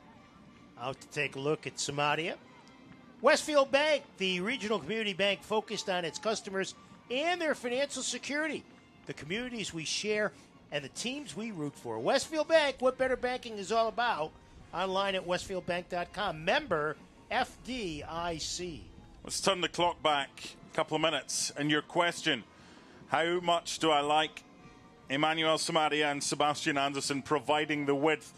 out to take a look at Samadia. Westfield Bank, the regional community bank focused on its customers and their financial security, the communities we share, and the teams we root for. Westfield Bank, what better banking is all about. Online at westfieldbank.com. Member FDIC. Let's turn the clock back a couple of minutes. And your question, how much do I like Emmanuel Samadia and Sebastian Andersson providing the width?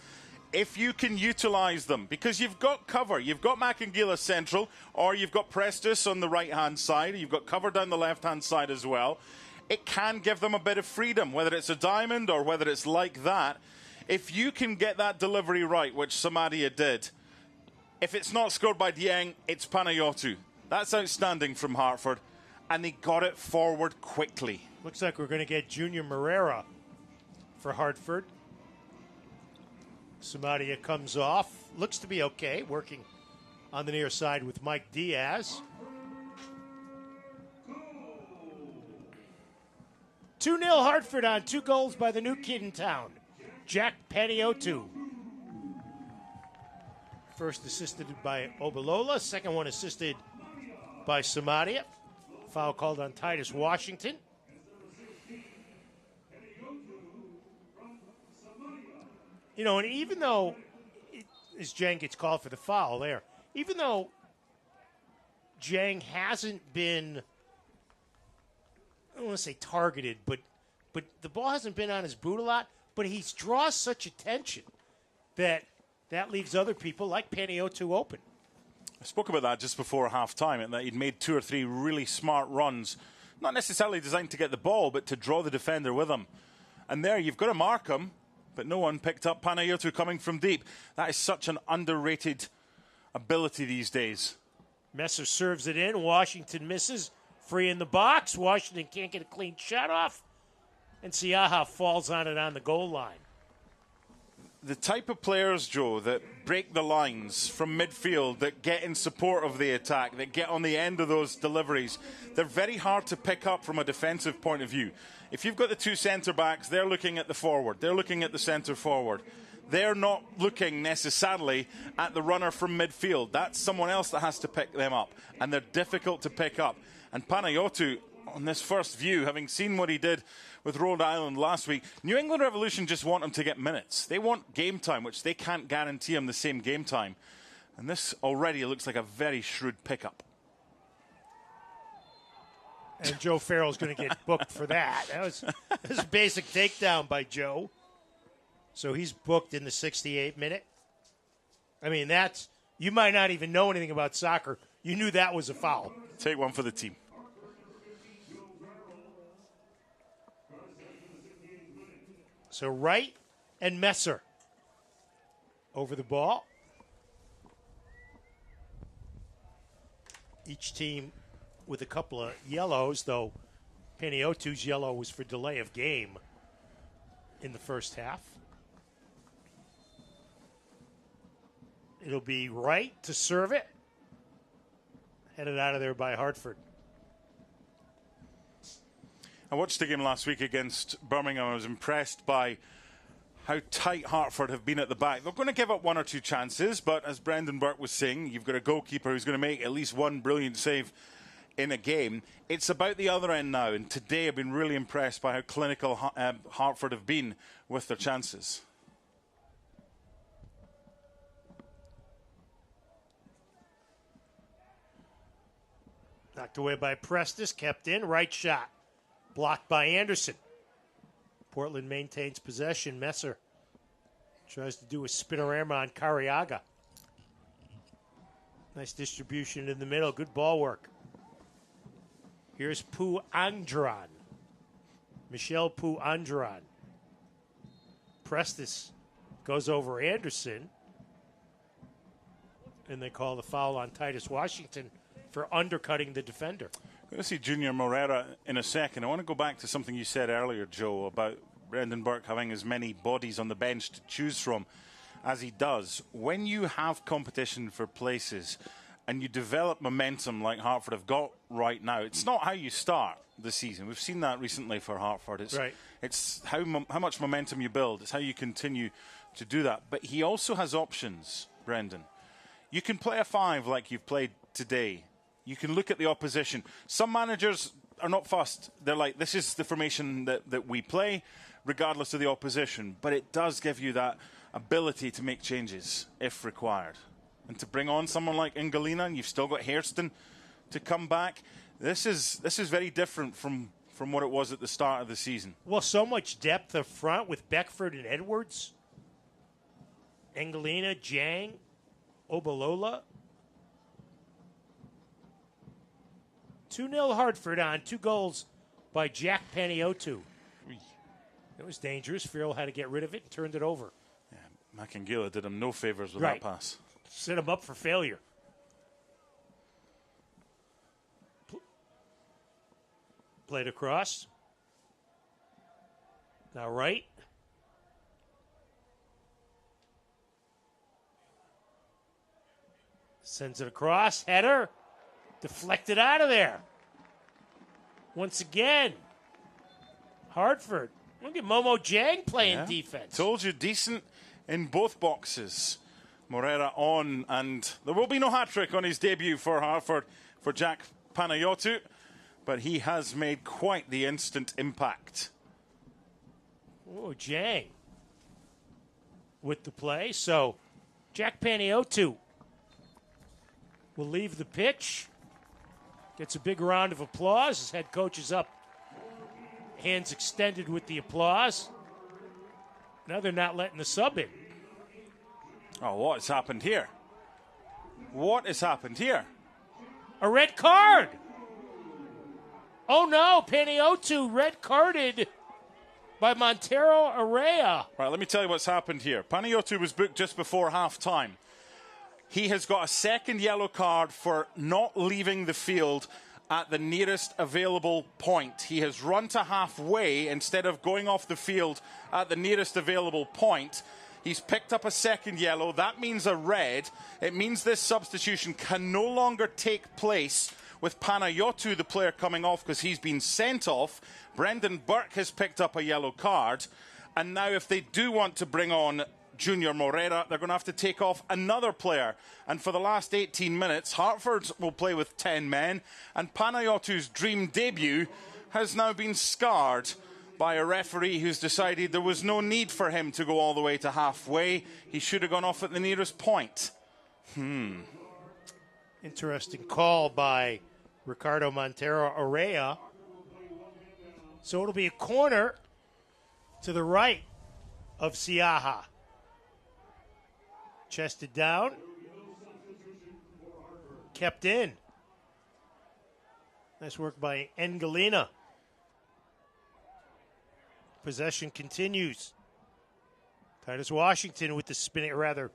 If you can utilize them, because you've got cover. You've got Macangila central, or you've got Prestis on the right-hand side. You've got cover down the left-hand side as well. It can give them a bit of freedom, whether it's a diamond or whether it's like that. If you can get that delivery right, which Samadia did, if it's not scored by Dieng, it's Panayotou. That's outstanding from Hartford, and they got it forward quickly. Looks like we're going to get Junior Morera for Hartford. Samadia comes off. Looks to be okay, working on the near side with Mike Diaz. 2-0 Hartford on 2 goals by the new kid in town, Jack Paniotu. First assisted by Obalola, second one assisted by Samadia. Foul called on Titus Washington. You know, and even though, as Jang gets called for the foul there, even though Jang hasn't been, I don't want to say targeted, but the ball hasn't been on his boot a lot, but he draws such attention that leaves other people like Paniotou open. I spoke about that just before half-time, and that he'd made 2 or 3 really smart runs, not necessarily designed to get the ball, but to draw the defender with him. And there, you've got to mark him, but no one picked up Panayotou coming from deep. That is such an underrated ability these days. Messer serves it in. Washington misses. Free in the box. Washington can't get a clean shot off. And Siaha falls on it on the goal line. The type of players, Joe, that break the lines from midfield, that get in support of the attack, that get on the end of those deliveries, they're very hard to pick up from a defensive point of view. If you've got the two centre-backs, they're looking at the forward. They're looking at the centre-forward. They're not looking necessarily at the runner from midfield. That's someone else that has to pick them up, and they're difficult to pick up. And Panayotou, on this first view, having seen what he did with Rhode Island last week, New England Revolution just want him to get minutes. They want game time, which they can't guarantee him the same game time. And this already looks like a very shrewd pickup. And Joe Farrell's going to get booked for that. That was a basic takedown by Joe. So he's booked in the 68th minute. I mean, that's, you might not even know anything about soccer. You knew that was a foul. Take one for the team. So Wright and Messer over the ball. Each team with a couple of yellows, though Paniotou's yellow was for delay of game in the first half. It'll be Wright to serve it. Headed out of there by Hartford. I watched the game last week against Birmingham. I was impressed by how tight Hartford have been at the back. They're going to give up one or two chances, but as Brendan Burke was saying, you've got a goalkeeper who's going to make at least one brilliant save in a game. It's about the other end now, and today I've been really impressed by how clinical Hartford have been with their chances. Knocked away by Prestis, kept in, right shot. Blocked by Anderson. Portland maintains possession. Messer tries to do a spinorama on Cariaga. Nice distribution in the middle. Good ball work. Here's Pu Andran. Michel Pu Andran. Prestis goes over Anderson. And they call the foul on Titus Washington for undercutting the defender. I'm going to see Junior Morera in a second. I want to go back to something you said earlier, Joe, about Brendan Burke having as many bodies on the bench to choose from as he does. When you have competition for places and you develop momentum like Hartford have got right now, it's not how you start the season. We've seen that recently for Hartford. It's how much momentum you build. It's how you continue to do that. But he also has options, Brendan. You can play a 5 like you've played today. You can look at the opposition. Some managers are not fussed. They're like, this is the formation that we play, regardless of the opposition. But it does give you that ability to make changes if required. And to bring on someone like Ingalina, and you've still got Hairston to come back. This is very different from what it was at the start of the season. Well, so much depth up front with Beckford and Edwards. Ingalina, Jang, Obalola. 2-0 Hartford on 2 goals by Jack Paniottou. It was dangerous. Farrell had to get rid of it and turned it over. Yeah, Makangila did him no favors with that pass. Set him up for failure. Played across. Now right. Sends it across. Header. Deflected out of there. Once again, Hartford. Look at Momo Jang playing defense. Told you, decent in both boxes. Morera on, and there will be no hat-trick on his debut for Hartford for Jack Panayotou, but he has made quite the instant impact. Oh, Jang with the play. So, Jack Paniottou will leave the pitch. Gets a big round of applause. His head coach is up. Hands extended with the applause. Now they're not letting the sub in. Oh, what has happened here? What has happened here? A red card. Oh, no. Paniottou red carded by Montero Arrea. Right, let me tell you what's happened here. Panayotou was booked just before half-time. He has got a second yellow card for not leaving the field at the nearest available point. He has run to halfway instead of going off the field at the nearest available point. He's picked up a second yellow. That means a red. It means this substitution can no longer take place with Panayotou, the player, coming off because he's been sent off. Brendan Burke has picked up a yellow card. And now if they do want to bring on Junior Moreira, they're going to have to take off another player. And for the last 18 minutes, Hartford will play with 10 men. And Panayotou's dream debut has now been scarred by a referee who's decided there was no need for him to go all the way to halfway. He should have gone off at the nearest point. Interesting call by Ricardo Montero Arrea. So it'll be a corner to the right of Siaha. Chested down. Kept in. Nice work by Engelina. Possession continues. Titus Washington with the spinning, rather,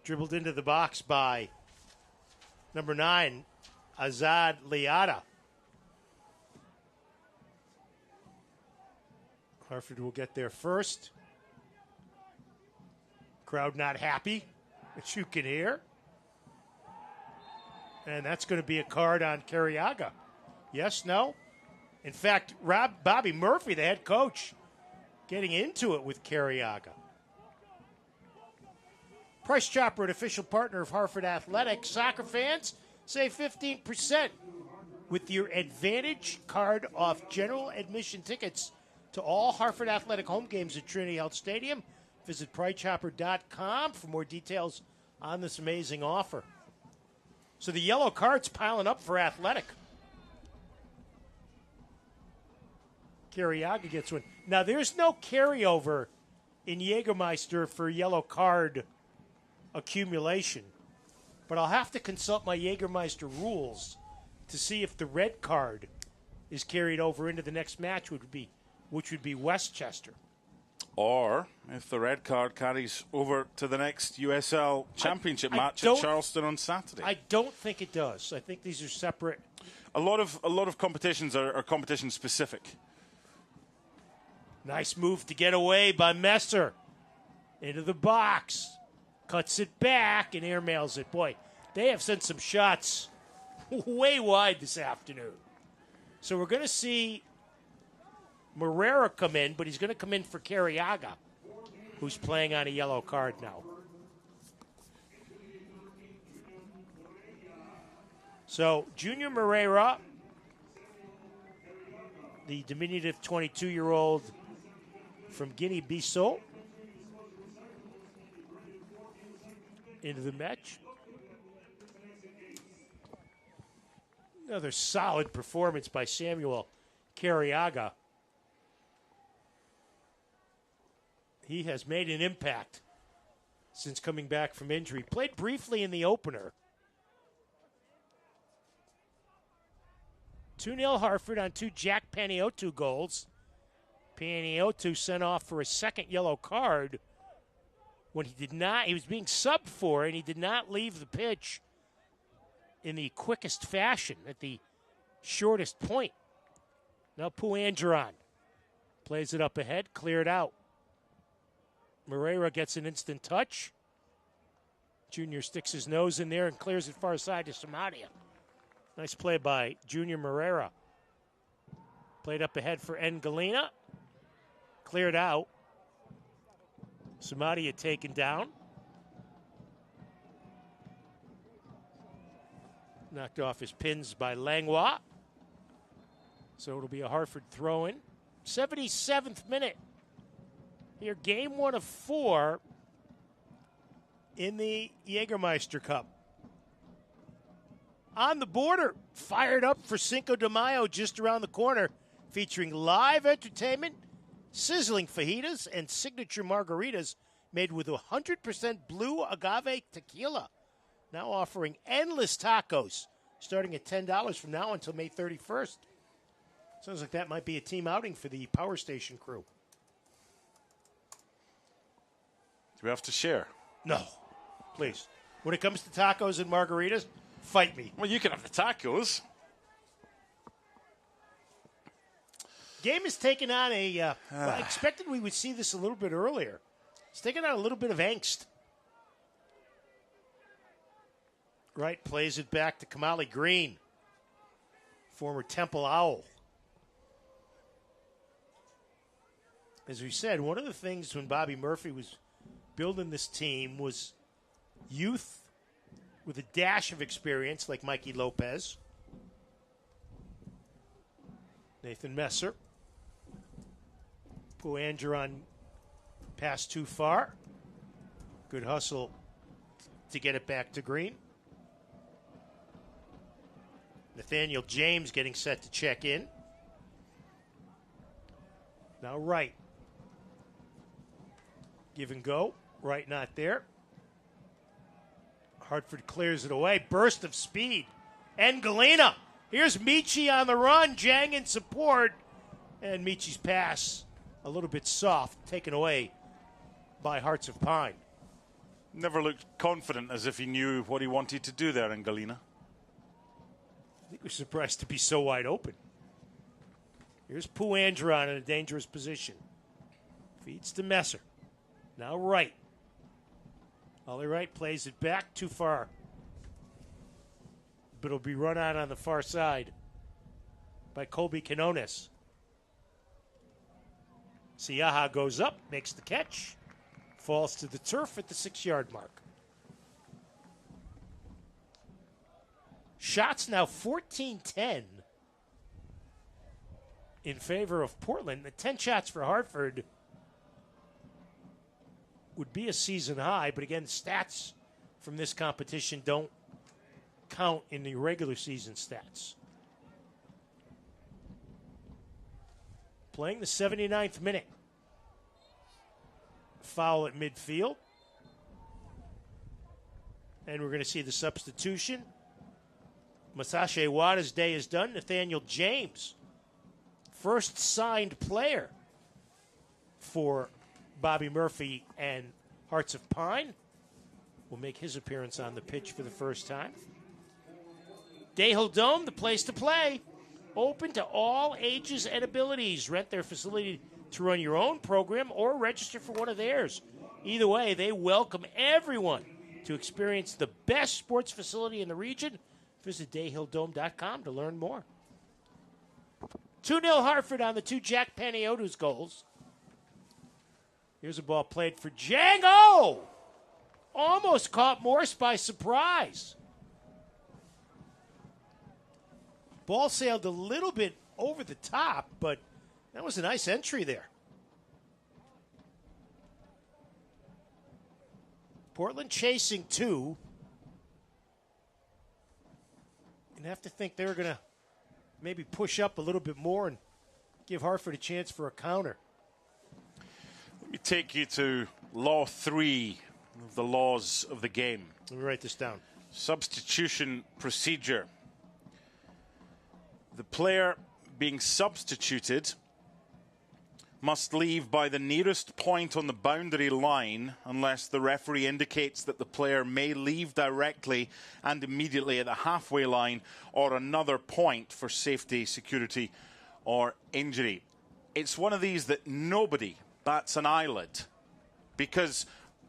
dribbled into the box by number 9, Azad Liada. Hartford will get there first. Crowd not happy, as you can hear. And that's going to be a card on Carriaga. Yes, no? In fact, Bobby Murphy, the head coach, getting into it with Carriaga. Price Chopper, an official partner of Hartford Athletics. Soccer fans, save 15% with your Advantage card off general admission tickets to all Hartford Athletic home games at Trinity Health Stadium. Visit PriceChopper.com for more details on this amazing offer. So the yellow card's piling up for Athletic. Carriaga gets one. Now, there's no carryover in Jägermeister for yellow card accumulation, but I'll have to consult my Jägermeister rules to see if the red card is carried over into the next match, which would be Westchester. Or if the red card carries over to the next USL Championship match at Charleston on Saturday. I don't think it does. I think these are separate. A lot of competitions are competition specific. Nice move to get away by Messer. Into the box. Cuts it back and airmails it. Boy, they have sent some shots way wide this afternoon. So we're going to see Moreira come in, but he's going to come in for Carriaga, who's playing on a yellow card now. So Junior Moreira, the diminutive 22-year-old from Guinea-Bissau, into the match. Another solid performance by Samuel Carriaga. He has made an impact since coming back from injury. Played briefly in the opener. 2-0 Hartford on 2 Jack Panayotou goals. Panayotou sent off for a second yellow card when he was being subbed for, and he did not leave the pitch in the quickest fashion at the shortest point. Now Puandron plays it up ahead, cleared out. Moreira gets an instant touch. Junior sticks his nose in there and clears it far side to Samadia. Nice play by Junior Moreira. Played up ahead for Engelina. Cleared out. Samadia taken down. Knocked off his pins by Langlois. So it'll be a Hartford throw-in. 77th minute. Here, game 1 of 4 in the Jägermeister Cup. On the border, fired up for Cinco de Mayo just around the corner, featuring live entertainment, sizzling fajitas, and signature margaritas made with 100% blue agave tequila. Now offering endless tacos, starting at $10 from now until May 31st. Sounds like that might be a team outing for the power station crew. Do we have to share? No. Please. When it comes to tacos and margaritas, fight me. Well, you can have the tacos. Game is taking on a... well, I expected we would see this a little bit earlier. It's taking on a little bit of angst. Wright plays it back to Kamali Green, former Temple Owl. As we said, one of the things when Bobby Murphy was building this team was youth with a dash of experience like Mikey Lopez. Nathan Messer. Puangeron passed too far. Good hustle to get it back to Green. Nathaniel James getting set to check in. Now Wright. Give and go. Wright not there. Hartford clears it away. Burst of speed. And Galena. Here's Michi on the run. Jang in support. And Michi's pass a little bit soft. Taken away by Hearts of Pine. Never looked confident, as if he knew what he wanted to do there in Galena. I think we're surprised to be so wide open. Here's Puangeron in a dangerous position. Feeds to Messer. Now Wright. Ollie Wright plays it back too far. But it'll be run out on the far side by Colby Quinones. Siaha goes up, makes the catch. Falls to the turf at the 6-yard mark. Shots now 14-10 in favor of Portland. The 10 shots for Hartford would be a season high, but again, stats from this competition don't count in the regular season stats. Playing the 79th minute. Foul at midfield. And we're going to see the substitution. Masashi Wada's day is done. Nathaniel James, first signed player for Bobby Murphy and Hearts of Pine, will make his appearance on the pitch for the first time. Dayhill Dome, the place to play. Open to all ages and abilities. Rent their facility to run your own program or register for one of theirs. Either way, they welcome everyone to experience the best sports facility in the region. Visit dayhilldome.com to learn more. 2-0 Hartford on the 2 Jack Paniotu's goals. Here's a ball played for Django. Almost caught Morse by surprise. Ball sailed a little bit over the top, but that was a nice entry there. Portland chasing 2. And have to think they're going to maybe push up a little bit more and give Hartford a chance for a counter. Let me take you to Law 3 of the laws of the game. Let me write this down. Substitution procedure. The player being substituted must leave by the nearest point on the boundary line unless the referee indicates that the player may leave directly and immediately at the halfway line or another point for safety, security, or injury. It's one of these that nobody bats an eyelid, because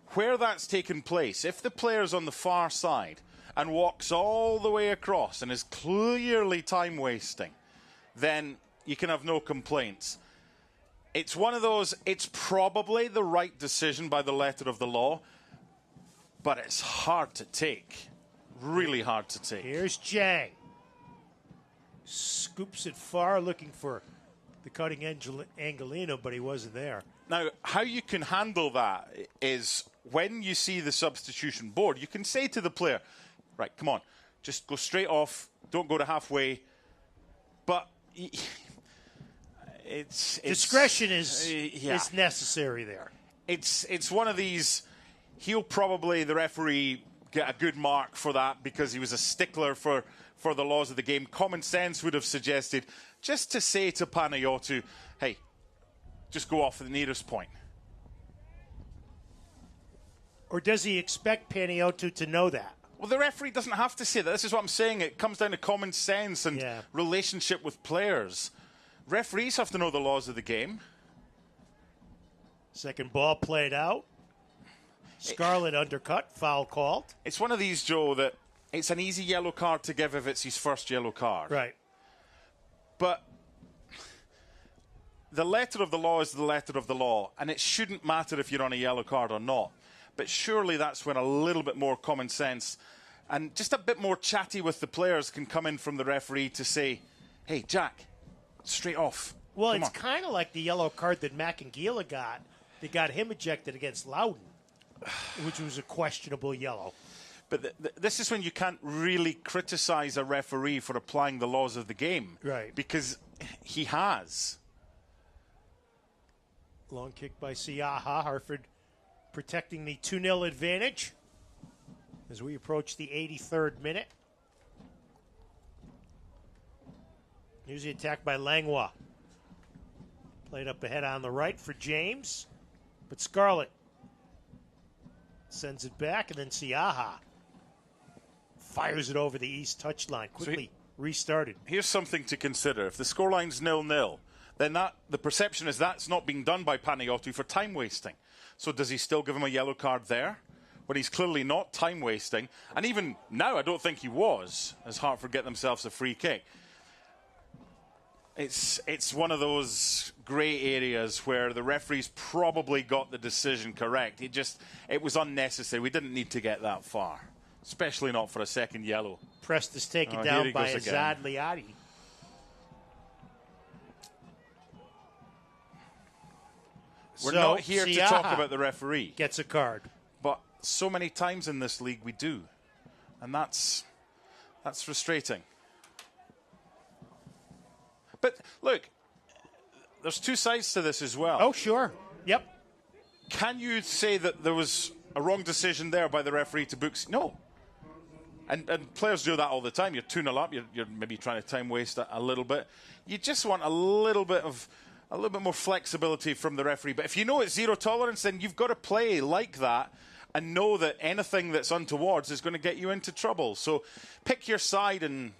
where that's taken place, if the player's on the far side and walks all the way across and is clearly time wasting, then you can have no complaints. It's one of those, it's probably the right decision by the letter of the law, but it's hard to take. Really hard to take. Here's Jang. Scoops it far, looking for the cutting Angelino, but he wasn't there. Now, how you can handle that is when you see the substitution board, you can say to the player, right, come on, just go straight off, don't go to halfway. But discretion is necessary there. It's one of these. He'll probably, the referee, get a good mark for that because he was a stickler for for the laws of the game. Common sense would have suggested just to say to Panayotou, hey, just go off at the nearest point. Or does he expect Panayotou to know that? Well, the referee doesn't have to say that. This is what I'm saying. It comes down to common sense and relationship with players. Referees have to know the laws of the game. Second ball played out. Scarlett undercut. Foul called. It's one of these, Joe, that it's an easy yellow card to give if it's his first yellow card. Right. But the letter of the law is the letter of the law, and it shouldn't matter if you're on a yellow card or not. But surely that's when a little bit more common sense and just a bit more chatty with the players can come in from the referee to say, hey, Jack, straight off. Well, it's kind of like the yellow card that Macangila got. They got him ejected against Loudon, which was a questionable yellow. But this is when you can't really criticize a referee for applying the laws of the game. Right. Because he has. Long kick by Siaha. Hartford protecting the 2-0 advantage as we approach the 83rd minute. Here's the attack by Langlois. Played up ahead on the right for James. But Scarlett sends it back, and then Siaha fires it over the east touchline. Quickly restarted. Here's something to consider. If the scoreline's 0-0, then the perception is that's not being done by Panayotou for time wasting. So does he still give him a yellow card there? When he's clearly not time wasting. And even now, I don't think he was, as Hartford get themselves a free kick. It's one of those grey areas where the referees probably got the decision correct. It was unnecessary. We didn't need to get that far, especially not for a second yellow. Pressed is taken down by Azad Liadi. We're not here to talk about the referee. Gets a card. But so many times in this league we do. And that's frustrating. But look, there's two sides to this as well. Oh, sure. Yep. Can you say that there was a wrong decision there by the referee to book? No. And players do that all the time. You're 2-0 up. You're maybe trying to time waste a little bit. You just want a little bit more flexibility from the referee. But if you know it's zero tolerance, then you've got to play like that and know that anything that's untowards is going to get you into trouble. So pick your side and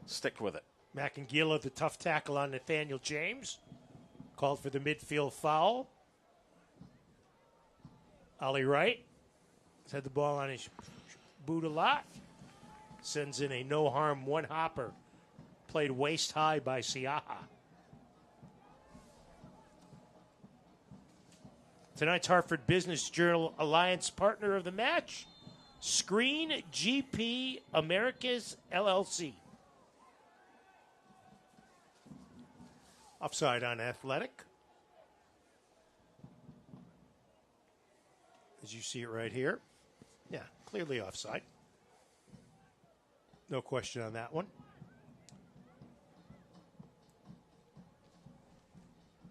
stick with it. Macangila, the tough tackle on Nathaniel James. Called for the midfield foul. Ollie Wright has had the ball on his boot a lot. Sends in a no-harm one-hopper. Played waist-high by Siaha. Tonight's Hartford Business Journal Alliance partner of the match, Screen GP Americas LLC. Offside on Athletic. As you see it right here. Yeah, clearly offside. No question on that one.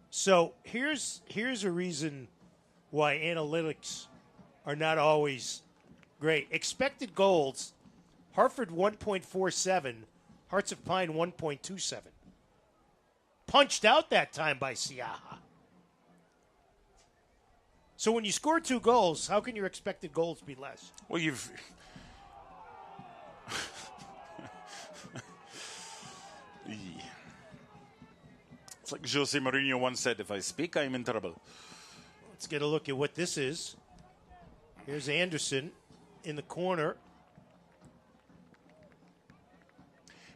So here's a reason why analytics are not always great. Expected goals, Hartford 1.47, Hearts of Pine 1.27. Punched out that time by Siaha. So when you score 2 goals, how can your expected goals be less? Well, you've... It's like Jose Mourinho once said, if I speak, I'm in trouble. Let's get a look at what this is. Here's Anderson in the corner.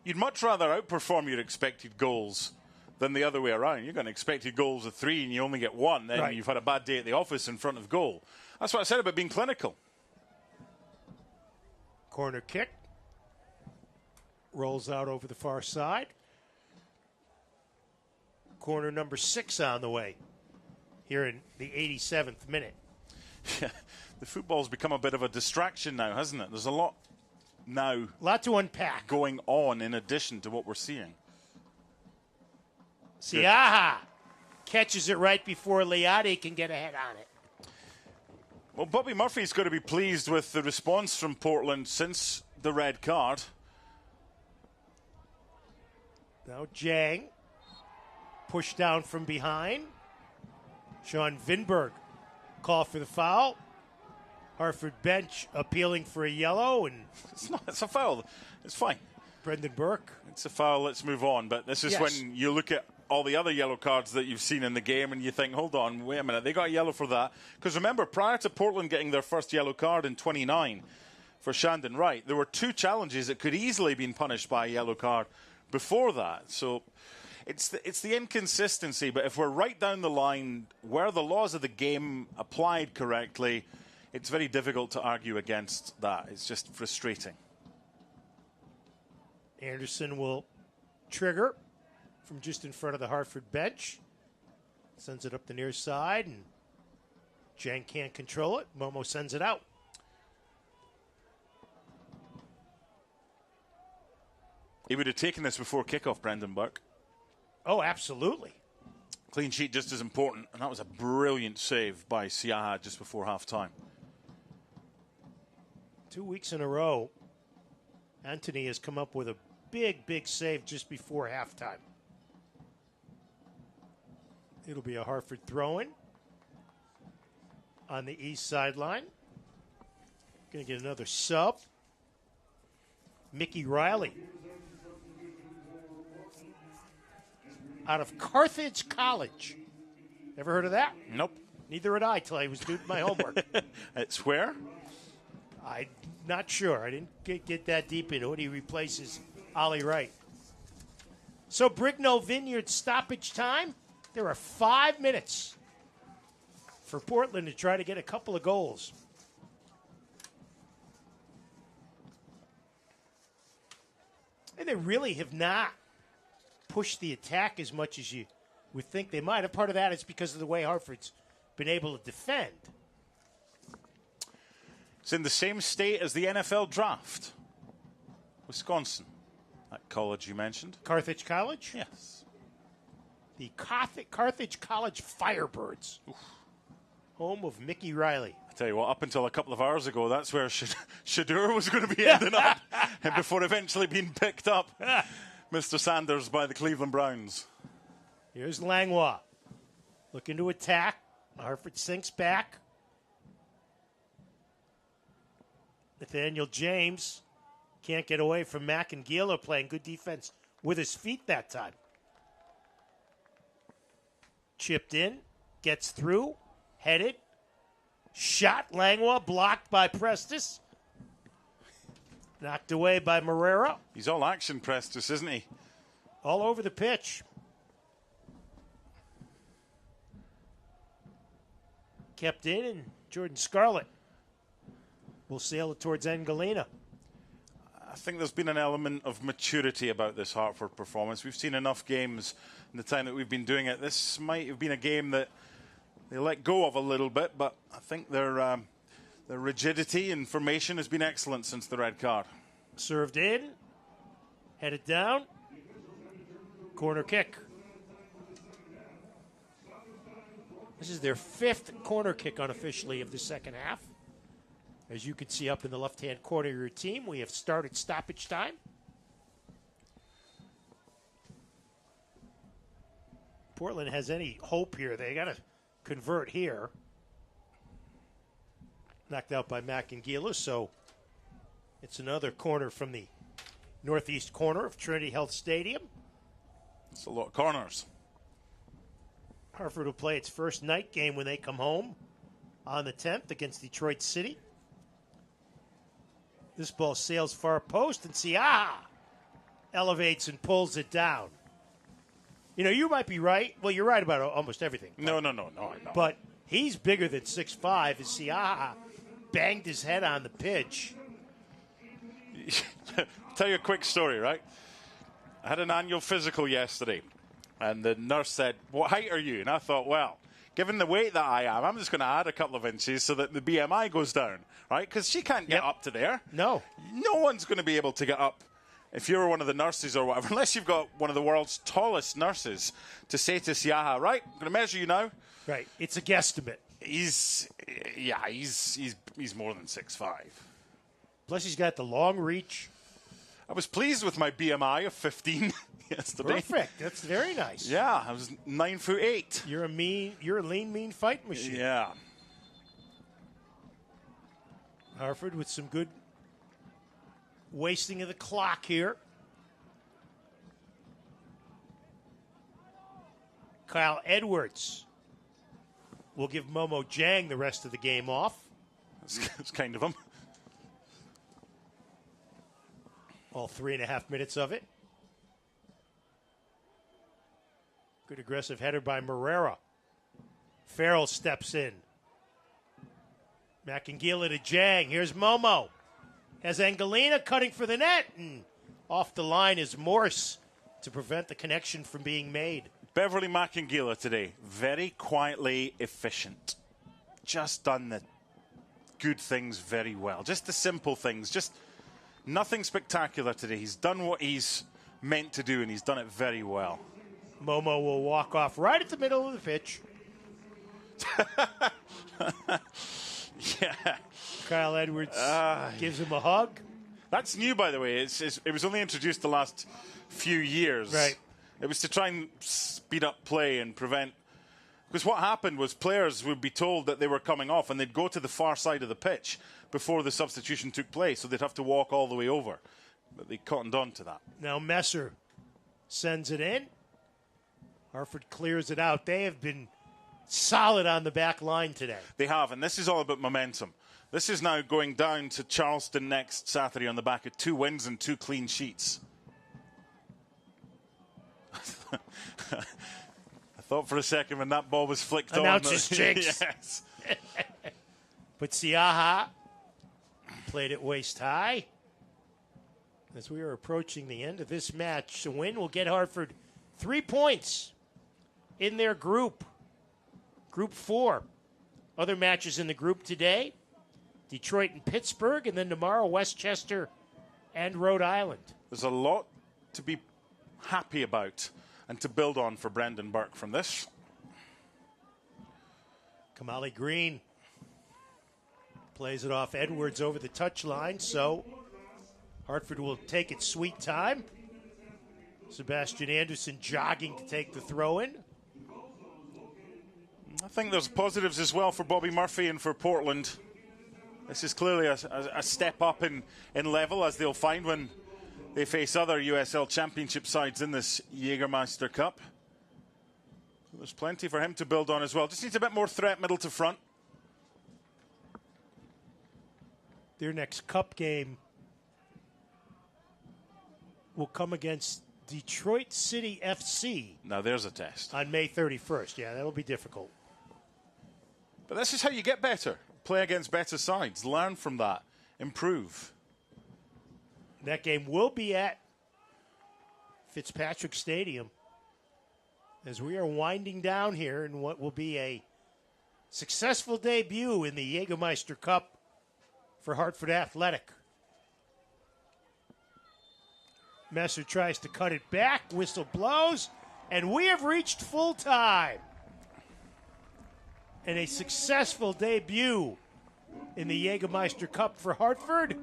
You'd much rather outperform your expected goals than the other way around. You're going to expected goals of 3 and you only get 1. Then you've had a bad day at the office in front of goal. That's what I said about being clinical. Corner kick. Rolls out over the far side. Corner number 6 on the way here in the 87th minute. Yeah, the football's become a bit of a distraction now, hasn't it? There's a lot now. A lot to unpack. Going on in addition to what we're seeing. Siaha catches it right before Liadi can get ahead on it. Well, Bobby Murphy's got to be pleased with the response from Portland since the red card. Now Jang. Pushed down from behind. Sean Vinberg. Call for the foul. Hartford bench appealing for a yellow. And it's a foul. It's fine. Brendan Burke. It's a foul. Let's move on. But this is when you look at all the other yellow cards that you've seen in the game and you think, hold on, wait a minute, they got a yellow for that. Because remember, prior to Portland getting their first yellow card in 29 for Shandon Wright, there were 2 challenges that could easily have been punished by a yellow card before that. So it's the inconsistency. But if we're right down the line where the laws of the game applied correctly, it's very difficult to argue against that. It's just frustrating. Anderson will trigger from just in front of the Hartford bench. Sends it up the near side, and Jang can't control it. Momo sends it out. He would have taken this before kickoff, Brendan Burke. Oh, absolutely. Clean sheet just as important, and that was a brilliant save by Siaha just before half-time. 2 weeks in a row, Anthony has come up with a big save just before halftime. It'll be a Hartford throw-in on the east sideline. Going to get another sub. Mickey Riley out of Carthage College. Ever heard of that? Nope. Neither had I till I was doing my homework. It's where? I'm not sure. I didn't get that deep into it. He replaces Ollie Wright. So Brigno Vineyard stoppage time. There are 5 minutes for Portland to try to get a couple of goals. And they really have not pushed the attack as much as you would think they might have. Part of that is because of the way Hartford's been able to defend. It's in the same state as the NFL draft. Wisconsin. That college you mentioned. Carthage College? Yes. The Carthage College Firebirds. Oof. Home of Mickey Riley. I tell you what, up until a couple of hours ago, that's where Shadur was going to be ending up. And before eventually being picked up, Mr. Sanders, by the Cleveland Browns. Here's Langlois. Looking to attack. Hartford sinks back. Nathaniel James can't get away from Mack and Gila playing good defense with his feet that time. Chipped in, gets through, headed, shot. Langlois blocked by Prestis. Knocked away by Marrero. He's all action, Prestis, isn't he? All over the pitch. Kept in, and Jordan Scarlett will sail it towards Angelina. I think there's been an element of maturity about this Hartford performance. We've seen enough games in the time that we've been doing it. This might have been a game that they let go of a little bit, but I think their rigidity and formation has been excellent since the red card. Served in, headed down, corner kick. This is their 5th corner kick unofficially of the second half. As you can see up in the left-hand corner of your team, we have started stoppage time. Portland has any hope here. They got to convert here. Knocked out by Mack and Gila, so it's another corner from the northeast corner of Trinity Health Stadium. It's a lot of corners. Hartford will play its first night game when they come home on the 10th against Detroit City. This ball sails far post, and Siaha elevates and pulls it down. You know, you might be right. Well, you're right about almost everything. No. But he's bigger than 6'5", as Siaha banged his head on the pitch. Tell you a quick story, right? I had an annual physical yesterday, and the nurse said, "What height are you?" And I thought, well, given the weight that I am, I'm just going to add a couple of inches so that the BMI goes down, right? Because she can't get up to there. No one's going to be able to get up if you're one of the nurses or whatever, unless you've got one of the world's tallest nurses to say to Siaha, right, I'm going to measure you now. Right, it's a guesstimate. He's more than 6'5". Plus he's got the long reach. I was pleased with my BMI of 15. yesterday. Perfect. That's very nice. Yeah, I was 9'8". You're a lean, mean fight machine. Yeah. Hartford with some good wasting of the clock here. Kyle Edwards will give Momo Jang the rest of the game off. That's kind of him. All 3.5 minutes of it. Good aggressive header by Morera. Farrell steps in. Macangila to Jang. Here's Momo. Has Angelina cutting for the net. And off the line is Morse to prevent the connection from being made. Beverly Macangila today, very quietly efficient. Just done the good things very well. Just the simple things. Just nothing spectacular today. He's done what he's meant to do, and he's done it very well. Momo will walk off right at the middle of the pitch. Yeah. Kyle Edwards gives him a hug. That's new, by the way. It was only introduced the last few years. Right. It was to try and speed up play and prevent... Because what happened was players would be told that they were coming off and they'd go to the far side of the pitch before the substitution took place, so they'd have to walk all the way over. But they cottoned on to that. Now Messer sends it in. Hartford clears it out. They have been solid on the back line today. They have, and this is all about momentum. This is now going down to Charleston next Saturday on the back of 2 wins and 2 clean sheets. I thought for a second when that ball was flicked Announces on. jinx. Yes. But Siaha played it waist high. As we are approaching the end of this match, the win will get Hartford 3 points in their group. Group 4. Other matches in the group today, Detroit and Pittsburgh, and then tomorrow, Westchester and Rhode Island. There's a lot to be happy about and to build on for Brendan Burke from this. Kamali Green plays it off Edwards over the touchline, so Hartford will take its sweet time. Sebastian Anderson jogging to take the throw in. I think there's positives as well for Bobby Murphy and for Portland. This is clearly a step up in level, as they'll find when they face other USL Championship sides in this Jägermeister Cup. There's plenty for him to build on as well. Just needs a bit more threat middle to front. Their next cup game will come against Detroit City FC. Now there's a test. On May 31st. Yeah, that'll be difficult. But this is how you get better. Play against better sides. Learn from that. Improve. That game will be at Fitzpatrick Stadium as we are winding down here in what will be a successful debut in the Jägermeister Cup for Hartford Athletic. Messer tries to cut it back, whistle blows, and we have reached full time. And a successful debut in the Jägermeister Cup for Hartford.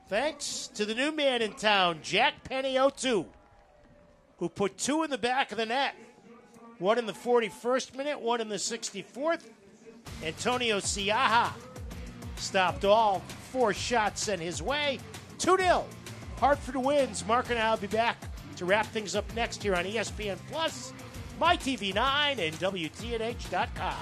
Thanks to the new man in town, Jack Panayiotou, who put 2 in the back of the net. 1 in the 41st minute, 1 in the 64th. Antonio Siaha stopped all 4 shots sent his way. 2-0. Hartford wins. Mark and I will be back to wrap things up next here on ESPN Plus, MyTV9, and WTNH.com.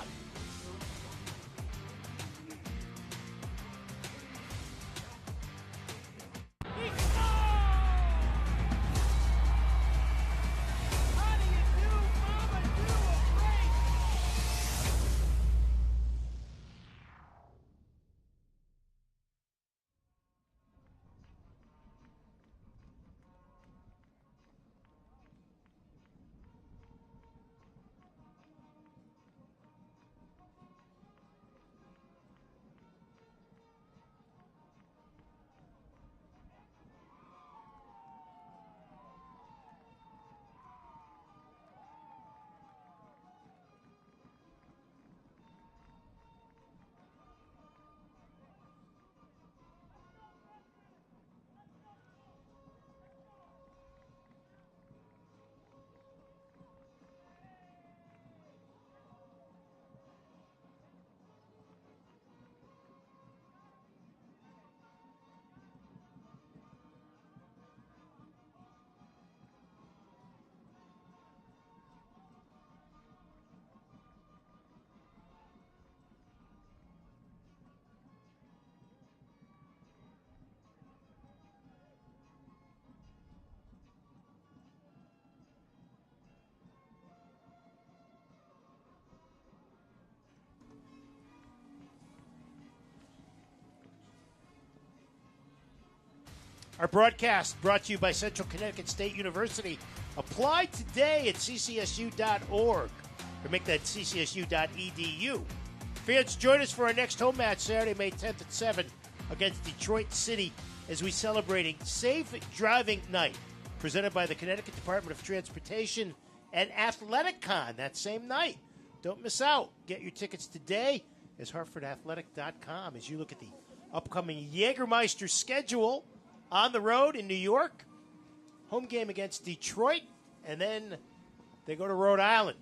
Our broadcast brought to you by Central Connecticut State University. Apply today at ccsu.org or make that ccsu.edu. Fans, join us for our next home match Saturday, May 10th at 7 against Detroit City as we celebrating Safe Driving Night, presented by the Connecticut Department of Transportation and Athletic-Con that same night. Don't miss out. Get your tickets today as HartfordAthletic.com as you look at the upcoming Jägermeister schedule on the road in New York. Home game against Detroit, and then they go to Rhode Island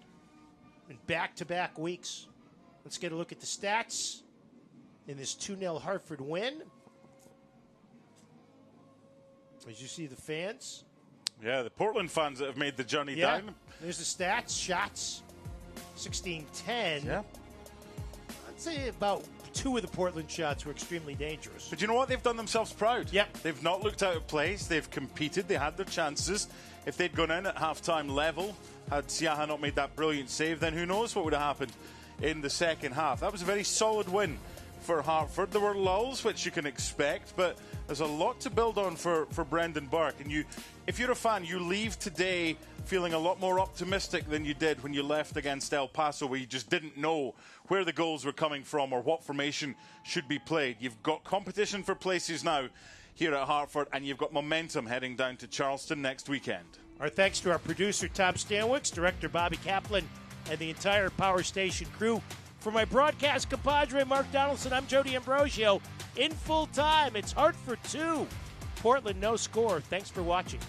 in back-to-back weeks. Let's get a look at the stats in this 2-0 Hartford win. As you see the fans. Yeah, the Portland fans that have made the journey down. There's the stats. Shots, 16-10. Yeah. I'd say about 2 of the Portland shots were extremely dangerous. But you know what? They've done themselves proud. Yep. They've not looked out of place. They've competed. They had their chances. If they'd gone in at halftime level, had Siaha not made that brilliant save, then who knows what would have happened in the second half. That was a very solid win for Hartford. There were lulls, which you can expect, but there's a lot to build on for Brendan Burke. And if you're a fan, you leave today feeling a lot more optimistic than you did when you left against El Paso, where you just didn't know where the goals were coming from or what formation should be played. You've got competition for places now here at Hartford, and you've got momentum heading down to Charleston next weekend. Our thanks to our producer, Tom Stanwicks, director Bobby Kaplan, and the entire Power Station crew. For my broadcast compadre, Mark Donaldson, I'm Jody Ambrosio. In full time, it's Hartford 2, Portland no score. Thanks for watching.